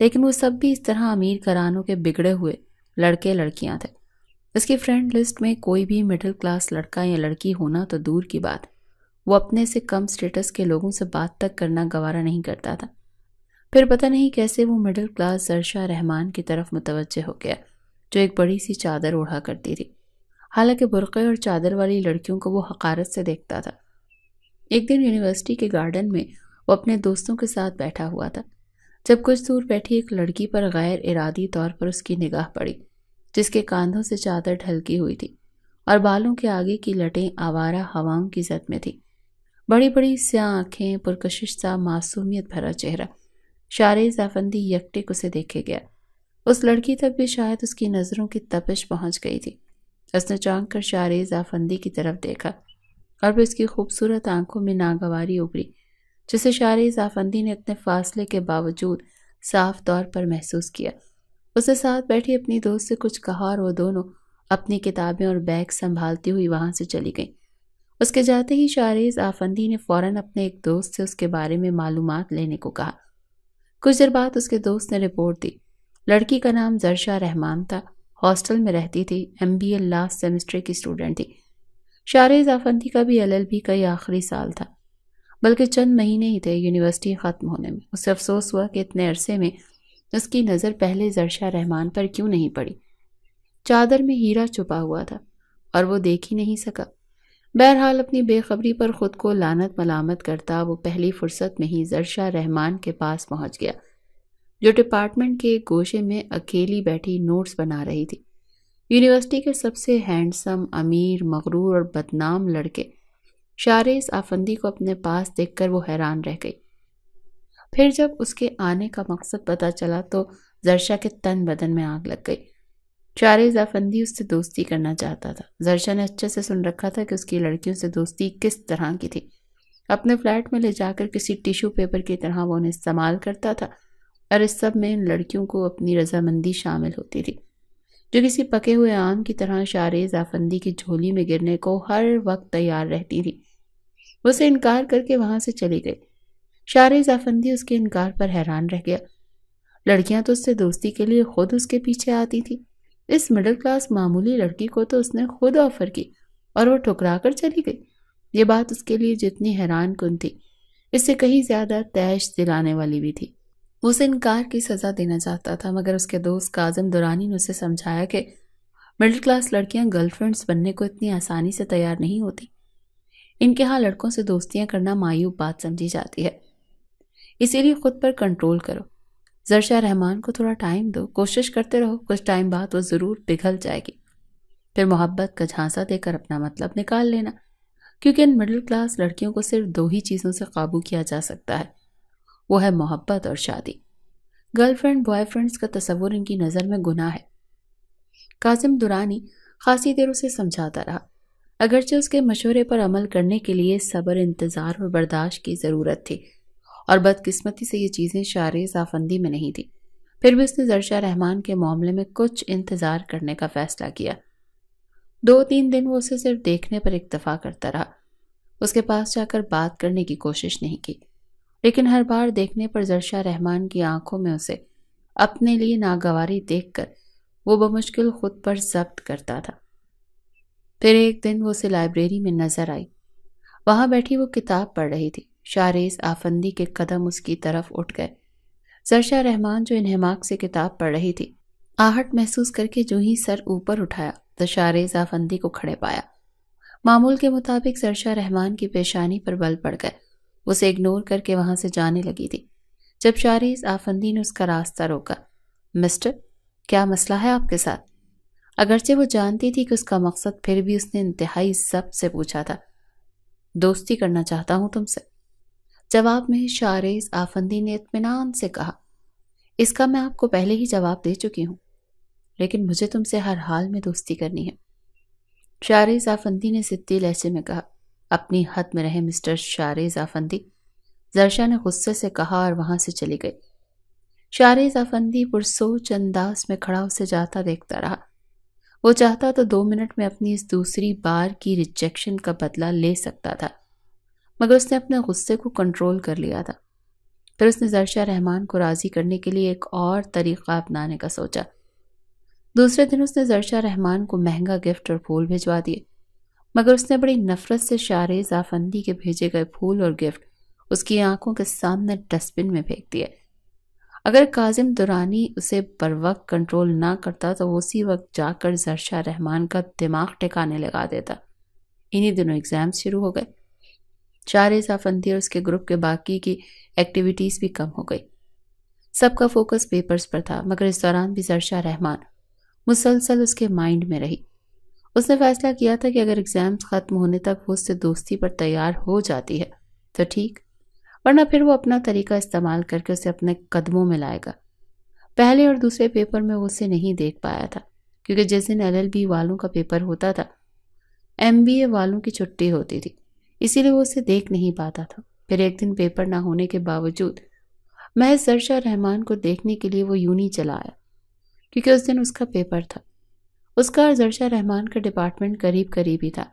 لیکن وہ سب بھی اس طرح امیر گھرانوں کے بگڑے ہوئے لڑکے لڑکیاں تھے۔ اس کی فرینڈ لسٹ میں کوئی بھی مڈل کلاس لڑکا یا لڑکی ہونا تو دور کی بات، وہ اپنے سے کم سٹیٹس کے لوگوں سے بات تک کرنا گوارا نہیں کرتا تھا۔ پھر پتہ نہیں کیسے وہ مڈل کلاس زرشا رحمان کی طرف متوجہ ہو گیا، جو ایک بڑی سی چادر اوڑھا کرتی تھی، حالانکہ برقعے اور چادر والی لڑکیوں کو وہ حقارت سے دیکھتا تھا۔ ایک دن یونیورسٹی کے گارڈن میں وہ اپنے دوستوں کے ساتھ بیٹھا ہوا تھا، جب کچھ دور بیٹھی ایک لڑکی پر غیر ارادی طور پر اس کی نگاہ پڑی، جس کے کاندھوں سے چادر ڈھلکی ہوئی تھی اور بالوں کے آگے کی لٹیں آوارہ ہواؤں کی زد میں تھی۔ بڑی بڑی سیاہ آنکھیں، پرکشش سا معصومیت بھرا چہرہ، شارز آفندی یکٹک اسے دیکھے گیا۔ اس لڑکی تک بھی شاید اس کی نظروں کی تپش پہنچ گئی تھی۔ اس نے چونک کر شارز آفندی کی طرف دیکھا اور پھر اس کی خوبصورت آنکھوں میں ناگواری ابھری، جسے شارز آفندی نے اتنے فاصلے کے باوجود صاف طور پر محسوس کیا۔ اسے ساتھ بیٹھی اپنی دوست سے کچھ کہا اور وہ دونوں اپنی کتابیں اور بیگ سنبھالتی ہوئی وہاں سے چلی گئیں۔ اس کے جاتے ہی شارز آفندی نے فوراً اپنے ایک دوست سے اس کے بارے میں معلومات لینے کو کہا۔ کچھ دیر بعد اس کے دوست نے رپورٹ دی۔ لڑکی کا نام زرشا رحمان تھا، ہاسٹل میں رہتی تھی، MBA لاسٹ سیمسٹر کی اسٹوڈنٹ تھی۔ شارز آفندی کا بھی LLB کا یہ آخری سال تھا، بلکہ چند مہینے ہی تھے یونیورسٹی ختم ہونے میں۔ اسے افسوس ہوا کہ اتنے عرصے میں اس کی نظر پہلے زرشا رحمان پر کیوں نہیں پڑی۔ چادر میں ہیرا چھپا ہوا تھا اور وہ دیکھ ہی نہیں سکا۔ بہرحال اپنی بے خبری پر خود کو لعنت ملامت کرتا وہ پہلی فرصت میں ہی زرشا رحمان کے پاس پہنچ گیا، جو ڈپارٹمنٹ کے ایک گوشے میں اکیلی بیٹھی نوٹس بنا رہی تھی۔ یونیورسٹی کے سب سے ہینڈسم، امیر، مغرور اور بدنام لڑکے شارز آفندی کو اپنے پاس دیکھ کر وہ حیران رہ گئی۔ پھر جب اس کے آنے کا مقصد پتہ چلا تو زرشا کے تن بدن میں آگ لگ گئی۔ شارز آفندی اس سے دوستی کرنا چاہتا تھا۔ زرشا نے اچھے سے سن رکھا تھا کہ اس کی لڑکیوں سے دوستی کس طرح کی تھی۔ اپنے فلیٹ میں لے جا کر کسی ٹیشو پیپر کی طرح وہ انہیں استعمال کرتا تھا، اور اس سب میں ان لڑکیوں کو اپنی رضامندی شامل ہوتی تھی، جو کسی پکے ہوئے آم کی طرح شارز آفندی کی جھولی میں گرنے کو ہر وقت تیار رہتی تھی۔ وہ اسے انکار کر کے وہاں سے چلی گئی۔ شارز آفندی اس کے انکار پر حیران رہ گیا۔ لڑکیاں تو اس سے دوستی کے لیے خود اس کے پیچھے آتی تھی، اس مڈل کلاس معمولی لڑکی کو تو اس نے خود آفر کی اور وہ ٹھکرا کر چلی گئی۔ یہ بات اس کے لیے جتنی حیران کن تھی، اس سے کہیں زیادہ تیش دلانے والی بھی تھی۔ وہ اسے انکار کی سزا دینا چاہتا تھا، مگر اس کے دوست کاظم درانی نے اسے سمجھایا کہ مڈل کلاس لڑکیاں گرل فرینڈز بننے کو اتنی آسانی سے تیار نہیں ہوتی۔ ان کے ہاں لڑکوں سے دوستیاں کرنا معیوب بات سمجھی جاتی ہے، اسی لیے خود پر کنٹرول کرو۔ زرشا رحمان کو تھوڑا ٹائم دو، کوشش کرتے رہو، کچھ ٹائم بعد وہ ضرور پگھل جائے گی۔ پھر محبت کا جھانسا دے کر اپنا مطلب نکال لینا، کیونکہ ان مڈل کلاس لڑکیوں کو صرف دو ہی چیزوں سے قابو کیا جا سکتا ہے، وہ ہے محبت اور شادی۔ گرل فرینڈ بوائے فرینڈز کا تصور ان کی نظر میں گناہ ہے۔ کاظم درانی خاصی دیر اسے سمجھاتا رہا، اگرچہ اس کے مشورے پر عمل کرنے کے لیے صبر، انتظار اور برداشت کی ضرورت تھی، اور بدقسمتی سے یہ چیزیں شارز آفندی میں نہیں تھی۔ پھر بھی اس نے زرشا رحمان کے معاملے میں کچھ انتظار کرنے کا فیصلہ کیا۔ 2-3 دن وہ اسے صرف دیکھنے پر اکتفا کرتا رہا، اس کے پاس جا کر بات کرنے کی کوشش نہیں کی، لیکن ہر بار دیکھنے پر زرشا رحمان کی آنکھوں میں اسے اپنے لیے ناگواری دیکھ کر وہ بمشکل خود پر ضبط کرتا تھا۔ پھر ایک دن وہ اسے لائبریری میں نظر آئی، وہاں بیٹھی وہ کتاب پڑھ رہی تھی۔ شارز آفندی کے قدم اس کی طرف اٹھ گئے۔ زرشا رحمان جو انہماک سے کتاب پڑھ رہی تھی، آہٹ محسوس کر کے جو ہی سر اوپر اٹھایا تو شارز آفندی کو کھڑے پایا۔ معمول کے مطابق زرشا رحمان کی پیشانی پر بل پڑ گئے، اسے اگنور کر کے وہاں سے جانے لگی تھی، جب شارز آفندی نے اس کا راستہ روکا۔ مسٹر، کیا مسئلہ ہے آپ کے ساتھ؟ اگرچہ وہ جانتی تھی کہ اس کا مقصد، پھر بھی اس نے انتہائی ضبط سے پوچھا تھا۔ دوستی کرنا چاہتا ہوں تم سے، جواب میں شارز آفندی نے اطمینان سے کہا۔ اس کا میں آپ کو پہلے ہی جواب دے چکی ہوں، لیکن مجھے تم سے ہر حال میں دوستی کرنی ہے، شارز آفندی نے ضدی لہجے میں کہا۔ اپنی حد میں رہے مسٹر شارز آفندی، زرشا نے غصے سے کہا اور وہاں سے چلی گئی۔ شارز آفندی پرسوچ انداز میں کھڑا اسے جاتا دیکھتا رہا۔ وہ چاہتا تو 2 منٹ میں اپنی اس دوسری بار کی ریجیکشن کا بدلہ لے سکتا تھا، مگر اس نے اپنے غصے کو کنٹرول کر لیا تھا۔ پھر اس نے زرشا رحمان کو راضی کرنے کے لیے ایک اور طریقہ اپنانے کا سوچا۔ دوسرے دن اس نے زرشا رحمان کو مہنگا گفٹ اور پھول بھجوا دیے، مگر اس نے بڑی نفرت سے شارز آفندی کے بھیجے گئے پھول اور گفٹ اس کی آنکھوں کے سامنے ڈسٹ بن میں پھینک دیے۔ اگر کاظم درانی اسے بر وقت کنٹرول نہ کرتا تو وہ اسی وقت جا کر زرشا رحمان کا دماغ ٹھکانے لگا دیتا۔ انہی دنوں ایگزامز شروع ہو گئے۔ شارز آفندی اور اس کے گروپ کے باقی کی ایکٹیویٹیز بھی کم ہو گئی۔ سب کا فوکس پیپرز پر تھا، مگر اس دوران بھی زرشا رحمان مسلسل اس کے مائنڈ میں رہی۔ اس نے فیصلہ کیا تھا کہ اگر ایگزامز ختم ہونے تک وہ اس سے دوستی پر تیار ہو جاتی ہے تو ٹھیک، ورنہ پھر وہ اپنا طریقہ استعمال کر کے اسے اپنے قدموں میں لائے گا۔ پہلے اور دوسرے پیپر میں وہ اسے نہیں دیکھ پایا تھا، کیونکہ جس دن LLB والوں کا پیپر ہوتا تھا MBA والوں کی چھٹی ہوتی تھی، اسی لیے وہ اسے دیکھ نہیں پاتا تھا۔ پھر ایک دن پیپر نہ ہونے کے باوجود محض زرشا رحمان کو دیکھنے کے لیے وہ یوں نہیں چلا آیا، کیونکہ اس دن اس کا پیپر تھا۔ اس کا اور زرشا رحمان کا ڈپارٹمنٹ قریب قریب ہی تھا،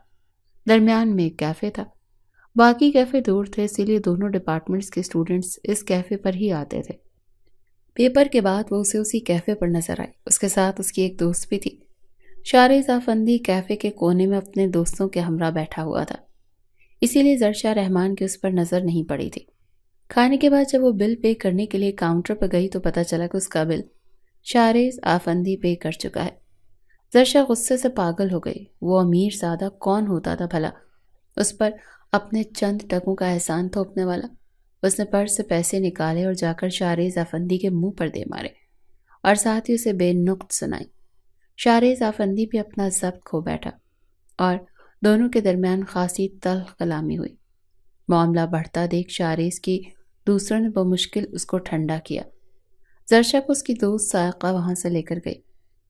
درمیان میں ایک کیفے تھا۔ باقی کیفے دور تھے، اسی لیے دونوں ڈپارٹمنٹس کے اسٹوڈنٹس اس کیفے پر ہی آتے تھے۔ پیپر کے بعد وہ اسے اسی کیفے پر نظر آئی، اس کے ساتھ اس کی ایک دوست بھی تھی۔ شارز آفندی کیفے کے کونے میں اپنے دوستوں کے ہمراہ بیٹھا ہوا تھا، اسی لیے زرشا رحمان کی اس پر نظر نہیں پڑی تھی۔ کھانے کے بعد جب وہ بل پے کرنے کے لیے کاؤنٹر پر گئی تو پتہ چلا کہ اس کا بل شارز آفندی پے کر چکا ہے۔ زرشا غصے سے پاگل ہو گئی۔ وہ امیر زادہ کون ہوتا تھا بھلا اس پر اپنے چند ٹکوں کا احسان تھوپنے والا؟ اس نے پرس سے پیسے نکالے اور جا کر شارز آفندی کے منہ پر دے مارے اور ساتھ ہی اسے بے نقط سنائی۔ شارز آفندی بھی اپنا ضبط کھو بیٹھا اور دونوں کے درمیان خاصی تلخ کلامی ہوئی۔ معاملہ بڑھتا دیکھ شارز کی دوسروں نے بمشکل اس کو ٹھنڈا کیا۔ زرشا کو اس کی دوست سائقہ وہاں سے لے کر گئی۔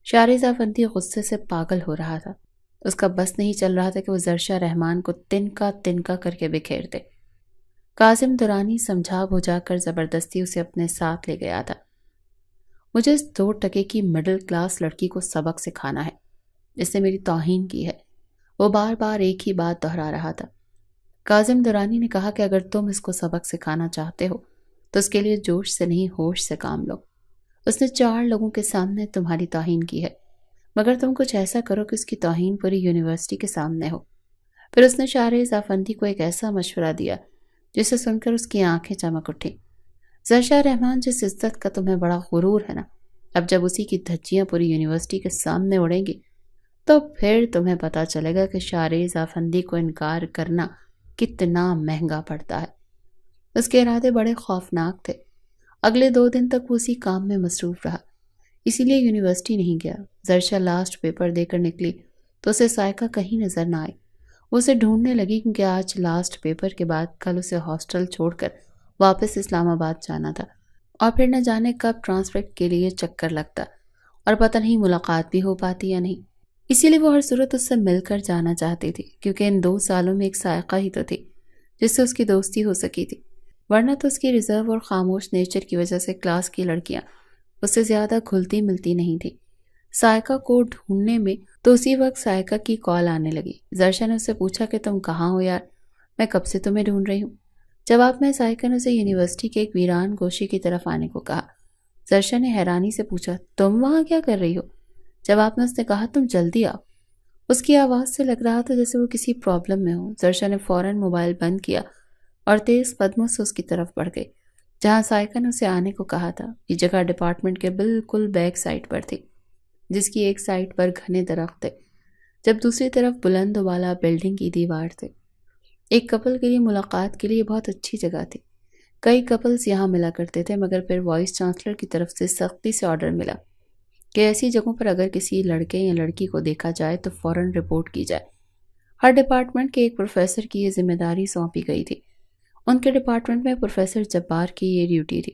شارز آفندی غصے سے پاگل ہو رہا تھا۔ اس کا بس نہیں چل رہا تھا کہ وہ زرشا رحمان کو تنکا تنکا کر کے بکھیر دے۔ کاظم درانی سمجھا بجھا کر زبردستی اسے اپنے ساتھ لے گیا تھا۔ مجھے اس 2 ٹکے کی مڈل کلاس لڑکی کو سبق سکھانا ہے، اس نے میری توہین کی ہے۔ وہ بار بار ایک ہی بات دہرا رہا تھا۔ کاظم درانی نے کہا کہ اگر تم اس کو سبق سکھانا چاہتے ہو تو اس کے لیے جوش سے نہیں ہوش سے کام لو۔ اس نے 4 لوگوں کے سامنے تمہاری توہین کی ہے، مگر تم کچھ ایسا کرو کہ اس کی توہین پوری یونیورسٹی کے سامنے ہو۔ پھر اس نے شارز آفندی کو ایک ایسا مشورہ دیا جسے سن کر اس کی آنکھیں چمک اٹھیں۔ زرشا رحمان، جس عزت کا تمہیں بڑا غرور ہے نا، اب جب اسی کی دھجیاں پوری یونیورسٹی کے سامنے اڑیں گی تو پھر تمہیں پتا چلے گا کہ شارز آفندی کو انکار کرنا کتنا مہنگا پڑتا ہے۔ اس کے ارادے بڑے خوفناک تھے۔ اگلے 2 دن تک وہ اسی کام میں مصروف رہا، اسی لیے یونیورسٹی نہیں گیا۔ زرشا لاسٹ پیپر دے کر نکلی تو اسے سائقہ کہیں نظر نہ آئی۔ وہ اسے ڈھونڈنے لگی کیونکہ آج لاسٹ پیپر کے بعد کل اسے ہاسٹل چھوڑ کر واپس اسلام آباد جانا تھا، اور پھر نہ جانے کب ٹرانسفر کے لیے چکر لگتا اور پتہ نہیں ملاقات بھی ہو پاتی یا نہیں۔ اسی لیے وہ ہر صورت اس سے مل کر جانا چاہتی تھی، کیونکہ ان 2 سالوں میں ایک سائقہ ہی تو تھی جس سے اس کی دوستی ہو سکی تھی، ورنہ تو اس کی ریزرو اور خاموش نیچر کی وجہ سے کلاس کی لڑکیاں اس سے زیادہ کھلتی ملتی نہیں تھی۔ سائقہ کو ڈھونڈنے میں تو اسی وقت سائقہ کی کال آنے لگی۔ زرشا نے اس سے پوچھا کہ تم کہاں ہو یار، میں کب سے تمہیں ڈھونڈ رہی ہوں۔ جواب میں سائقہ نے اسے یونیورسٹی کے ایک ویران گوشے کی طرف آنے کو کہا۔ زرشا نے حیرانی سے پوچھا، تم وہاں کیا کر رہی ہو؟ جواب میں اس نے کہا، تم جلدی آؤ۔ اس کی آواز سے لگ رہا تھا جیسے وہ کسی پرابلم میں ہو۔ زرشا نے فوراً موبائل بند کیا اور تیز قدموں سے اس کی طرف بڑھ گئی جہاں سائقہ نے اسے آنے کو کہا تھا۔ یہ جگہ ڈپارٹمنٹ کے بالکل بیک سائڈ پر تھی، جس کی ایک سائڈ پر گھنے درخت تھے جب دوسری طرف بلند و بالا بلڈنگ کی دیوار تھے۔ ایک کپل کے لیے ملاقات کے لیے بہت اچھی جگہ تھی۔ کئی کپلز یہاں ملا کرتے تھے، مگر پھر وائس چانسلر کی طرف سے سختی سے آرڈر ملا کہ ایسی جگہوں پر اگر کسی لڑکے یا لڑکی کو دیکھا جائے تو فوراً رپورٹ کی جائے۔ ہر ڈپارٹمنٹ کے ایک پروفیسر کی یہ ذمہ داری سونپی گئی تھی۔ ان کے ڈپارٹمنٹ میں پروفیسر جبار کی یہ ڈیوٹی تھی۔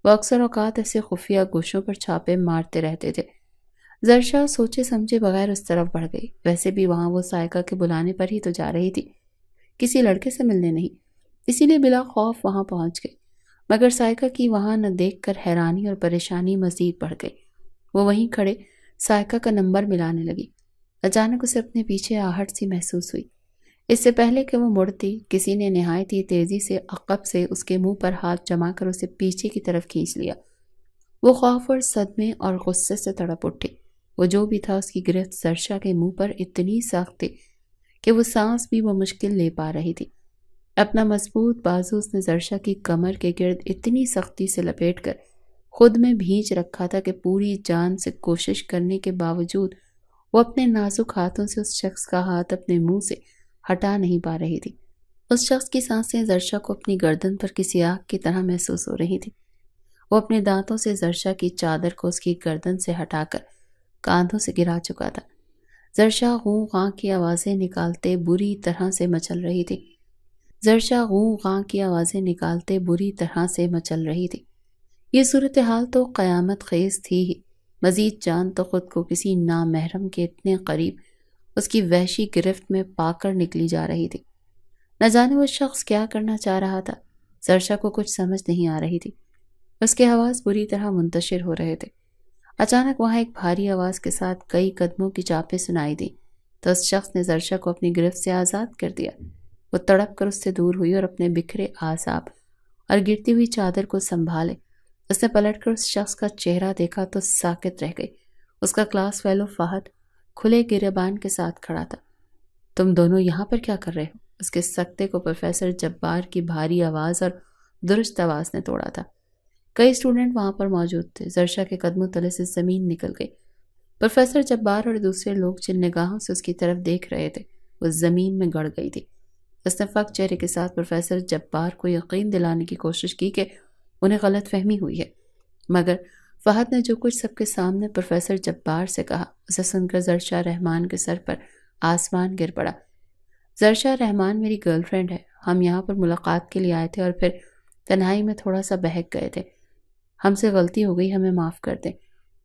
وہ اکثر اوقات ایسے خفیہ گوشوں پر چھاپے مارتے رہتے تھے۔ زرشا سوچے سمجھے بغیر اس طرف بڑھ گئی۔ ویسے بھی وہاں وہ سائقہ کے بلانے پر ہی تو جا رہی تھی، کسی لڑکے سے ملنے نہیں، اسی لیے بلا خوف وہاں پہنچ گئی۔ مگر سائقہ کی وہاں نہ دیکھ کر حیرانی اور پریشانی مزید بڑھ گئی۔ وہ وہیں کھڑے سائقہ کا نمبر ملانے لگی۔ اچانک اسے اپنے پیچھے آہٹ سی محسوس ہوئی۔ اس سے پہلے کہ وہ مڑتی، کسی نے نہایت ہی تیزی سے عقب سے اس کے منہ پر ہاتھ جما کر اسے پیچھے کی طرف کھینچ لیا۔ وہ خوف اور صدمے اور غصے سے تڑپ اٹھی۔ وہ جو بھی تھا، اس کی گرفت زرشا کے منہ پر اتنی سخت تھی کہ وہ سانس بھی مشکل لے پا رہی تھی۔ اپنا مضبوط بازو اس نے زرشا کی کمر کے گرد اتنی سختی سے لپیٹ کر خود میں بھینچ رکھا تھا کہ پوری جان سے کوشش کرنے کے باوجود وہ اپنے نازک ہاتھوں سے اس شخص کا ہاتھ اپنے منہ سے ہٹا نہیں پا رہی تھی۔ اس شخص کی سانسیں زرشا کو اپنی گردن پر کسی آگ کی طرح محسوس ہو رہی تھی۔ وہ اپنے دانتوں سے زرشا کی چادر کو اس کی گردن سے ہٹا کر کاندھوں سے گرا چکا تھا۔ زرشا غوں غاں کی آوازیں نکالتے بری طرح سے مچل رہی تھی۔ یہ صورتحال تو قیامت خیز تھی ہی، مزید جان تو خود کو کسی نامحرم کے اتنے قریب اس کی وحشی گرفت میں پا کر نکلی جا رہی تھی۔ نہ جانے وہ شخص کیا کرنا چاہ رہا تھا، زرشا کو کچھ سمجھ نہیں آ رہی تھی۔ اس کے حواس بری طرح منتشر ہو رہے تھے۔ اچانک وہاں ایک بھاری آواز کے ساتھ کئی قدموں کی چاپیں سنائی دی تو اس شخص نے زرشا کو اپنی گرفت سے آزاد کر دیا۔ وہ تڑپ کر اس سے دور ہوئی اور اپنے بکھرے اعصاب اور گرتی ہوئی چادر کو سنبھالے اس نے پلٹ کر اس شخص کا چہرہ دیکھا تو ساکت رہ گئی۔ اس کا کلاس فیلو فہد کھلے گریبان کے ساتھ کھڑا تھا۔ تم دونوں یہاں پر کیا کر رہے ہو؟ اس کے سکتے کو پروفیسر جبار کی بھاری آواز اور درست آواز نے توڑا تھا۔ کئی اسٹوڈنٹ وہاں پر موجود تھے۔ زرشا کے قدموں تلے سے زمین نکل گئی۔ پروفیسر جبار اور دوسرے لوگ جن نگاہوں سے اس کی طرف دیکھ رہے تھے وہ زمین میں گڑ گئی تھی۔ اس نے فق چہرے کے ساتھ پروفیسر جبار کو یقین دلانے کی کوشش کی کہ انہیں غلط فہمی ہوئی ہے، مگر فہد نے جو کچھ سب کے سامنے پروفیسر جبار سے کہا اسے سن کر زرشا رحمان کے سر پر آسمان گر پڑا۔ زرشا رحمان میری گرل فرینڈ ہے۔ ہم یہاں پر ملاقات کے لیے آئے تھے اور پھر تنہائی میں تھوڑا سا بہک گئے تھے۔ ہم سے غلطی ہو گئی، ہمیں معاف کر دیں۔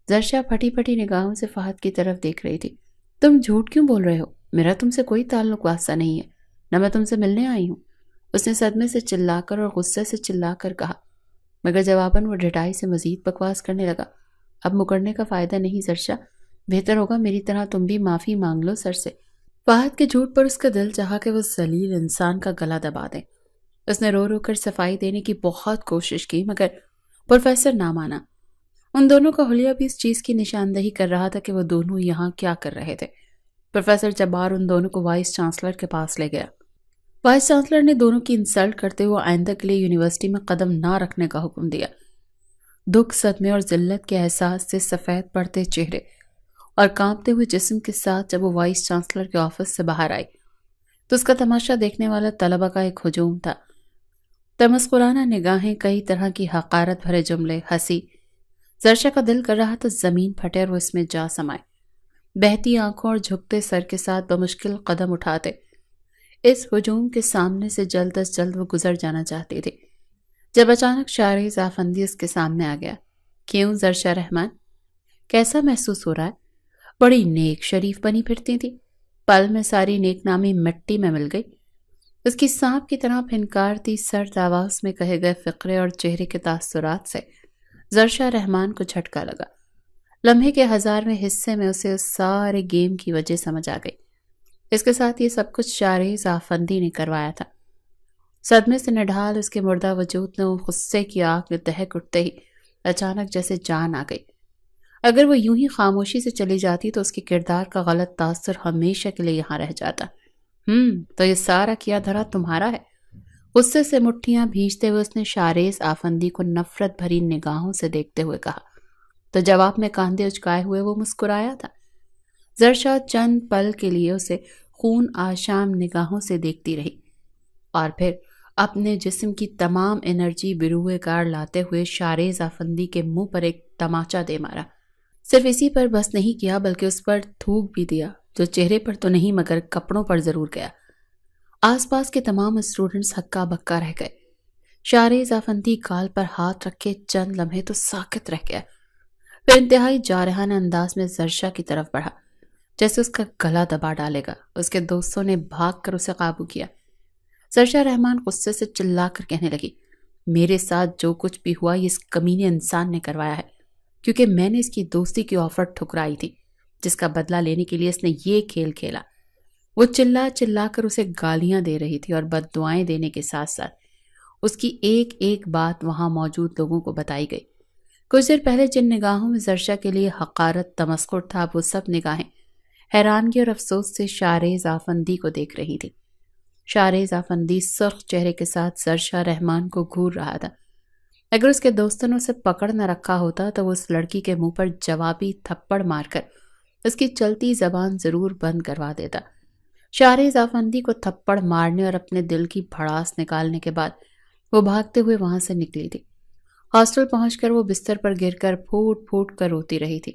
زرشا پھٹی پھٹی نگاہوں سے فہد کی طرف دیکھ رہی تھی۔ تم جھوٹ کیوں بول رہے ہو؟ میرا تم سے کوئی تعلق واسطہ نہیں ہے، نہ میں تم سے ملنے آئی ہوں، اس نے صدمے سے چلا کر اور غصے سے چلا کر کہا، مگر جواباً وہ ڈھٹائی سے مزید بکواس کرنے لگا۔ اب مکرنے کا فائدہ نہیں زرشا، بہتر ہوگا میری طرح تم بھی معافی مانگ لو سر سے۔ فہد کے جھوٹ پر اس کا دل چاہا کہ وہ ذلیل انسان کا گلا دبا دے۔ اس نے رو رو کر صفائی دینے کی بہت کوشش کی مگر پروفیسر نہ مانا۔ ان دونوں کا حلیہ بھی اس چیز کی نشاندہی کر رہا تھا کہ وہ دونوں یہاں کیا کر رہے تھے۔ پروفیسر جبار ان دونوں کو وائس چانسلر کے پاس لے گیا۔ وائس چانسلر نے دونوں کی انسلٹ کرتے ہوئے آئندہ کے لیے یونیورسٹی میں قدم نہ رکھنے کا حکم دیا۔ دکھ، صدمے اور ذلت کے احساس سے سفید پڑتے چہرے اور کانپتے ہوئے جسم کے ساتھ جب وہ وائس چانسلر کے آفس سے باہر آئی تو اس کا تماشا دیکھنے والا طلبہ کا ایک ہجوم تھا۔ تمسخرانہ نگاہیں، کئی طرح کی حقارت بھرے جملے، ہنسی۔ زرشا کا دل کر رہا تھا زمین پھٹے اور وہ اس میں جا سمائے۔ بہتی آنکھوں اور جھکتے سر کے ساتھ بمشکل قدم اٹھاتے اس ہجوم کے سامنے سے جلد از جلد وہ گزر جانا چاہتی تھی، جب اچانک شارز آفندی اس کے سامنے آ گیا۔ کیوں زرشا رحمان، کیسا محسوس ہو رہا ہے؟ بڑی نیک شریف بنی پھرتی تھی، پل میں ساری نیک نامی مٹی میں مل گئی۔ اس کی سانپ کی طرح پھنکارتی سرد آواز میں کہے گئے فقرے اور چہرے کے تاثرات سے زرشا رحمان کو جھٹکا لگا۔ لمحے کے 1000ویں حصے میں اسے اس سارے گیم کی وجہ سمجھ آ گئی۔ اس کے ساتھ یہ سب کچھ شارز آفندی نے کروایا تھا۔ صدمے سے نڈھال اس کے مردہ وجود نے غصے کی آگ میں دہک اٹھتے ہی اچانک جیسے جان آ گئی۔ اگر وہ یوں ہی خاموشی سے چلی جاتی تو اس کے کردار کا غلط تاثر ہمیشہ کے لیے یہاں رہ جاتا۔ تو یہ سارا کیا دھرا تمہارا ہے؟ غصے سے مٹھیاں بھیجتے ہوئے اس نے شارز آفندی کو نفرت بھری نگاہوں سے دیکھتے ہوئے کہا، تو جواب میں کاندھے اچکائے ہوئے وہ مسکرایا تھا۔ زرشا چند پل کے لیے اسے خون آشام نگاہوں سے دیکھتی رہی اور پھر اپنے جسم کی تمام انرجی بروئے کار لاتے ہوئے شارز آفندی کے منہ پر ایک تماچا دے مارا۔ صرف اسی پر بس نہیں کیا بلکہ اس پر تھوک بھی دیا، جو چہرے پر تو نہیں مگر کپڑوں پر ضرور گیا۔ آس پاس کے تمام اسٹوڈنٹس ہکا بکا رہ گئے۔ شارز آفندی گال پر ہاتھ رکھے چند لمحے تو ساکت رہ گیا، پھر انتہائی جارحانہ انداز میں زرشا کی طرف بڑھا جیسے اس کا گلا دبا ڈالے گا۔ اس کے دوستوں نے بھاگ کر اسے قابو کیا۔ زرشا رحمان غصے سے چلا کر کہنے لگی، میرے ساتھ جو کچھ بھی ہوا یہ اس کمینے انسان نے کروایا ہے، کیونکہ میں نے اس کی دوستی کی آفر ٹھکرائی تھی، جس کا بدلہ لینے کے لیے اس نے یہ کھیل کھیلا۔ وہ چلا چلا کر اسے گالیاں دے رہی تھی اور بد دعائیں دینے کے ساتھ ساتھ اس کی ایک ایک بات وہاں موجود لوگوں کو بتائی گئی۔ کچھ دیر پہلے جن نگاہوں میں زرشا کے لیے حقارت تمسخر تھا، وہ سب نگاہیں حیرانگی اور افسوس سے شارز آفندی کو دیکھ رہی تھی۔ شارز آفندی سرخ چہرے کے ساتھ زرشا رحمان کو گھور رہا تھا۔ اگر اس کے دوستوں نے اسے پکڑ نہ رکھا ہوتا تو وہ اس لڑکی کے منہ پر جوابی تھپڑ مار کر اس کی چلتی زبان ضرور بند کروا دیتا۔ شارز آفندی کو تھپڑ مارنے اور اپنے دل کی بھڑاس نکالنے کے بعد وہ بھاگتے ہوئے وہاں سے نکلی تھی۔ ہاسٹل پہنچ کر وہ بستر پر گر کر پھوٹ پھوٹ کر روتی رہی تھی۔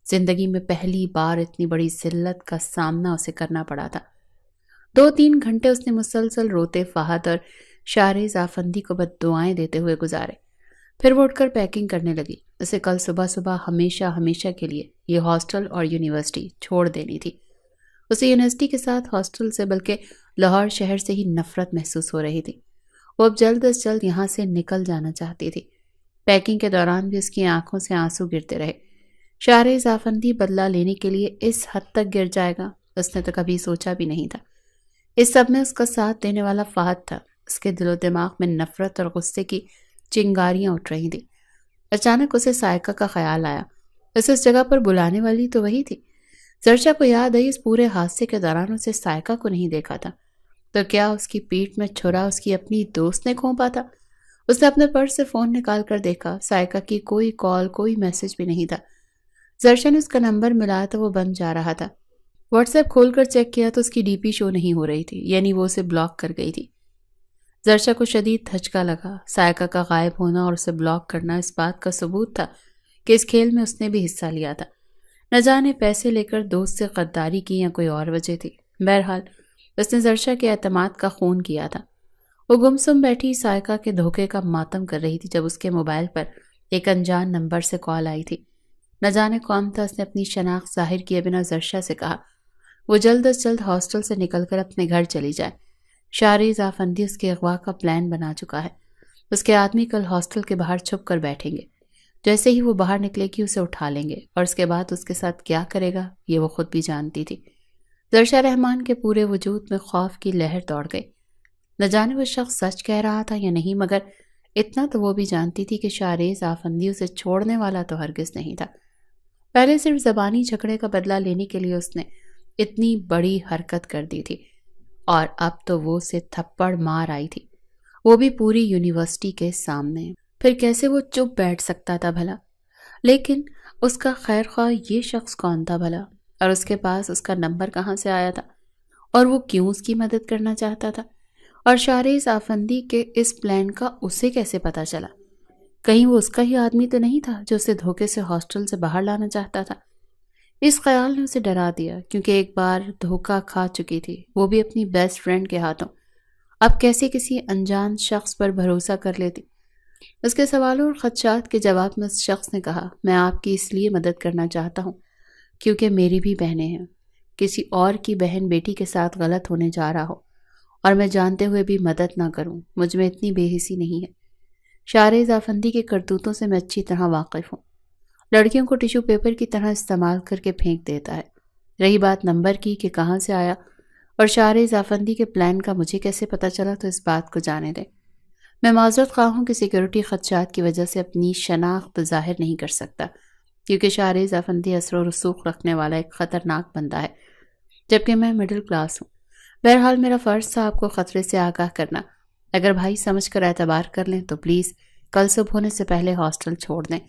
زندگی میں پہلی بار اتنی بڑی ذلت کا سامنا اسے کرنا پڑا تھا۔ 2-3 گھنٹے اس نے مسلسل روتے فہد اور شارز آفندی کو بد دعائیں دیتے ہوئے گزارے۔ پھر وہ اٹھ کر پیکنگ کرنے لگی۔ اسے کل صبح صبح ہمیشہ ہمیشہ کے لیے یہ ہاسٹل اور یونیورسٹی چھوڑ دینی تھی۔ اسے یونیورسٹی کے ساتھ ہاسٹل سے بلکہ لاہور شہر سے ہی نفرت محسوس ہو رہی تھی۔ وہ اب جلد از جلد یہاں سے نکل جانا چاہتی تھی۔ پیکنگ کے دوران بھی اس کی آنکھوں سے آنسو گرتے رہے۔ شارز آفندی بدلہ لینے کے لیے اس حد تک گر جائے گا اس نے تو کبھی سوچا بھی نہیں تھا۔ اس سب میں اس کا ساتھ دینے والا فہد تھا۔ اس کے دل و دماغ میں نفرت اور غصے کی چنگاریاں اٹھ رہی تھیں۔ اچانک اسے سائقہ کا خیال آیا۔ اسے اس جگہ پر بلانے والی تو وہی تھی۔ زرشا کو یاد آئی اس پورے حادثے کے دوران اسے سائقہ کو نہیں دیکھا تھا، تو کیا اس کی پیٹھ میں چھرا اس کی اپنی دوست نے کھونپا تھا؟ اس نے اپنے پرس سے فون نکال کر دیکھا، سائقہ کی کوئی کال کوئی میسج بھی نہیں تھا۔ زرشا نے اس کا نمبر ملایا تو وہ بند جا رہا تھا۔ واٹس ایپ کھول کر چیک کیا تو اس کی ڈی پی شو نہیں ہو رہی تھی، یعنی وہ اسے بلاک کر گئی تھی۔ زرشا کو شدید دھچکا لگا۔ سائقہ کا غائب ہونا اور اسے بلاک کرنا اس بات کا ثبوت تھا کہ اس کھیل میں اس نے بھی حصہ لیا تھا۔ نہ جانے پیسے لے کر دوست سے غداری کی یا کوئی اور وجہ تھی۔ بہرحال اس نے زرشا کے اعتماد کا خون کیا تھا۔ وہ گمسم بیٹھی سائقہ کے دھوکے کا ماتم کر رہی تھی جب اس کے موبائل پر ایک انجان نمبر سے کال آئی تھی۔ نہ جانے کون تھا۔ اس نے اپنی شناخت ظاہر کیے بنا زرشا سے کہا وہ جلد از جلد ہاسٹل سے نکل کر اپنے گھر چلی جائے۔ شارز آفندی اس کے اغوا کا پلان بنا چکا ہے۔ اس کے آدمی کل ہاسٹل کے باہر چھپ کر بیٹھیں گے۔ جیسے ہی وہ باہر نکلے گی اسے اٹھا لیں گے اور اس کے بعد اس کے ساتھ کیا کرے گا یہ وہ خود بھی جانتی تھی۔ زرشا رحمان کے پورے وجود میں خوف کی لہر دوڑ گئی۔ نہ جانے وہ شخص سچ کہہ رہا تھا یا نہیں، مگر اتنا تو وہ بھی جانتی تھی کہ شارز آفندی اسے چھوڑنے والا تو ہرگز نہیں تھا۔ پہلے صرف زبانی جھگڑے کا بدلہ لینے کے لیے اس نے اتنی بڑی حرکت کر دی تھی، اور اب تو وہ اسے تھپڑ مار آئی تھی، وہ بھی پوری یونیورسٹی کے سامنے۔ پھر کیسے وہ چپ بیٹھ سکتا تھا بھلا؟ لیکن اس کا خیر خواہ یہ شخص کون تھا بھلا؟ اور اس کے پاس اس کا نمبر کہاں سے آیا تھا؟ اور وہ کیوں اس کی مدد کرنا چاہتا تھا؟ اور شارز آفندی کے اس پلان کا اسے کیسے پتا چلا؟ کہیں وہ اس کا ہی آدمی تو نہیں تھا جو اسے دھوکے سے ہاسٹل سے باہر لانا چاہتا تھا؟ اس خیال نے اسے ڈرا دیا، کیونکہ ایک بار دھوکہ کھا چکی تھی، وہ بھی اپنی بیسٹ فرینڈ کے ہاتھوں۔ اب کیسے کسی انجان شخص پر بھروسہ کر لیتی؟ اس کے سوالوں اور خدشات کے جواب میں اس شخص نے کہا میں آپ کی اس لیے مدد کرنا چاہتا ہوں کیونکہ میری بھی بہنیں ہیں۔ کسی اور کی بہن بیٹی کے ساتھ غلط ہونے جا رہا ہو اور میں جانتے ہوئے بھی مدد نہ کروں، مجھ میں اتنی بے حسی نہیں ہے۔ شارز آفندی کے کرتوتوں سے میں اچھی طرح واقف ہوں۔ لڑکیوں کو ٹیشو پیپر کی طرح استعمال کر کے پھینک دیتا ہے۔ رہی بات نمبر کی کہ کہاں سے آیا اور شارز آفندی کے پلان کا مجھے کیسے پتا چلا، تو اس بات کو جانے دیں۔ میں معذرت خواہ ہوں کہ سیکیورٹی خدشات کی وجہ سے اپنی شناخت ظاہر نہیں کر سکتا، کیونکہ شارز آفندی اثر و رسوخ رکھنے والا ایک خطرناک بندہ ہے، جبکہ میں مڈل کلاس ہوں۔ بہرحال میرا فرض تھا آپ کو خطرے سے آگاہ کرنا۔ اگر بھائی سمجھ کر اعتبار کر لیں تو پلیز کل صبح ہونے سے پہلے ہاسٹل چھوڑ دیں،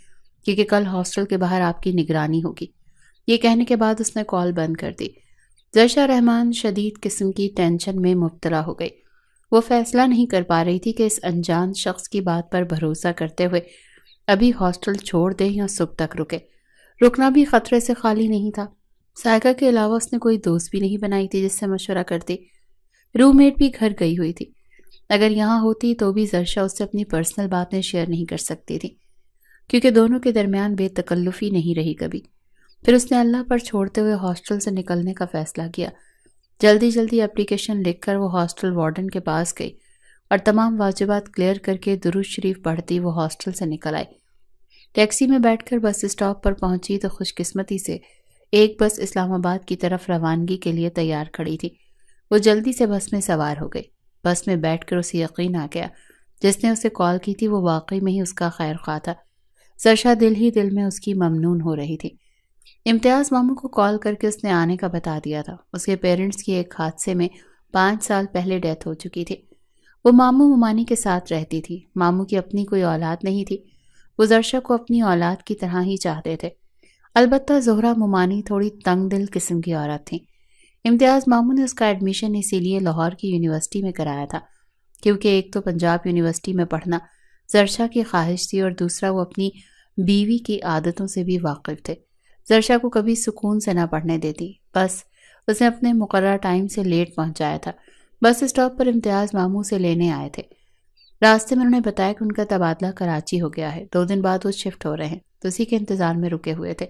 کیونکہ کل ہاسٹل کے باہر آپ کی نگرانی ہوگی۔ یہ کہنے کے بعد اس نے کال بند کر دی۔ زرشا رحمان شدید قسم کی ٹینشن میں مبتلا ہو گئی۔ وہ فیصلہ نہیں کر پا رہی تھی کہ اس انجان شخص کی بات پر بھروسہ کرتے ہوئے ابھی ہاسٹل چھوڑ دے یا صبح تک رکے۔ رکنا بھی خطرے سے خالی نہیں تھا۔ سائقہ کے علاوہ اس نے کوئی دوست بھی نہیں بنائی تھی جس سے مشورہ کرتی۔ روم میٹ بھی گھر گئی ہوئی تھی۔ اگر یہاں ہوتی تو بھی زرشا اس سے اپنی پرسنل باتیں شیئر نہیں کر سکتی تھی، کیونکہ دونوں کے درمیان بے تکلفی نہیں رہی کبھی۔ پھر اس نے اللہ پر چھوڑتے ہوئے ہاسٹل سے نکلنے کا فیصلہ کیا۔ جلدی جلدی اپلیکیشن لکھ کر وہ ہاسٹل وارڈن کے پاس گئی اور تمام واجبات کلیئر کر کے درود شریف پڑھتی وہ ہاسٹل سے نکل آئی۔ ٹیکسی میں بیٹھ کر بس اسٹاپ پر پہنچی تو خوش قسمتی سے ایک بس اسلام آباد کی طرف روانگی کے لیے تیار کھڑی تھی۔ وہ جلدی سے بس میں سوار ہو گئی۔ بس میں بیٹھ کر اسے یقین آ گیا جس نے اسے کال کی تھی وہ واقعی میں ہی اس کا خیر خواہ تھا۔ زرشا دل ہی دل میں اس کی ممنون ہو رہی تھی۔ امتیاز ماموں کو کال کر کے اس نے آنے کا بتا دیا تھا۔ اس کے پیرنٹس کی ایک حادثے میں 5 سال پہلے ڈیتھ ہو چکی تھی۔ وہ ماموں ممانی کے ساتھ رہتی تھی۔ ماموں کی اپنی کوئی اولاد نہیں تھی۔ وہ زرشا کو اپنی اولاد کی طرح ہی چاہتے تھے۔ البتہ زہرہ ممانی تھوڑی تنگ دل قسم کی عورت تھی۔ امتیاز ماموں نے اس کا ایڈمیشن اسی لیے لاہور کی یونیورسٹی میں کرایا تھا کیونکہ ایک تو پنجاب یونیورسٹی میں پڑھنا زرشا کی خواہش تھی اور دوسرا وہ اپنی بیوی کی عادتوں سے بھی واقف تھے۔ زرشا کو کبھی سکون سے نہ پڑھنے دیتی، بس اس نے اپنے مقررہ ٹائم سے لیٹ پہنچایا تھا۔ بس اسٹاپ پر امتیاز ماموں سے لینے آئے تھے۔ راستے میں انہوں نے بتایا کہ ان کا تبادلہ کراچی ہو گیا ہے، 2 دن بعد وہ شفٹ ہو رہے ہیں، تو اسی کے انتظار میں رکے ہوئے تھے۔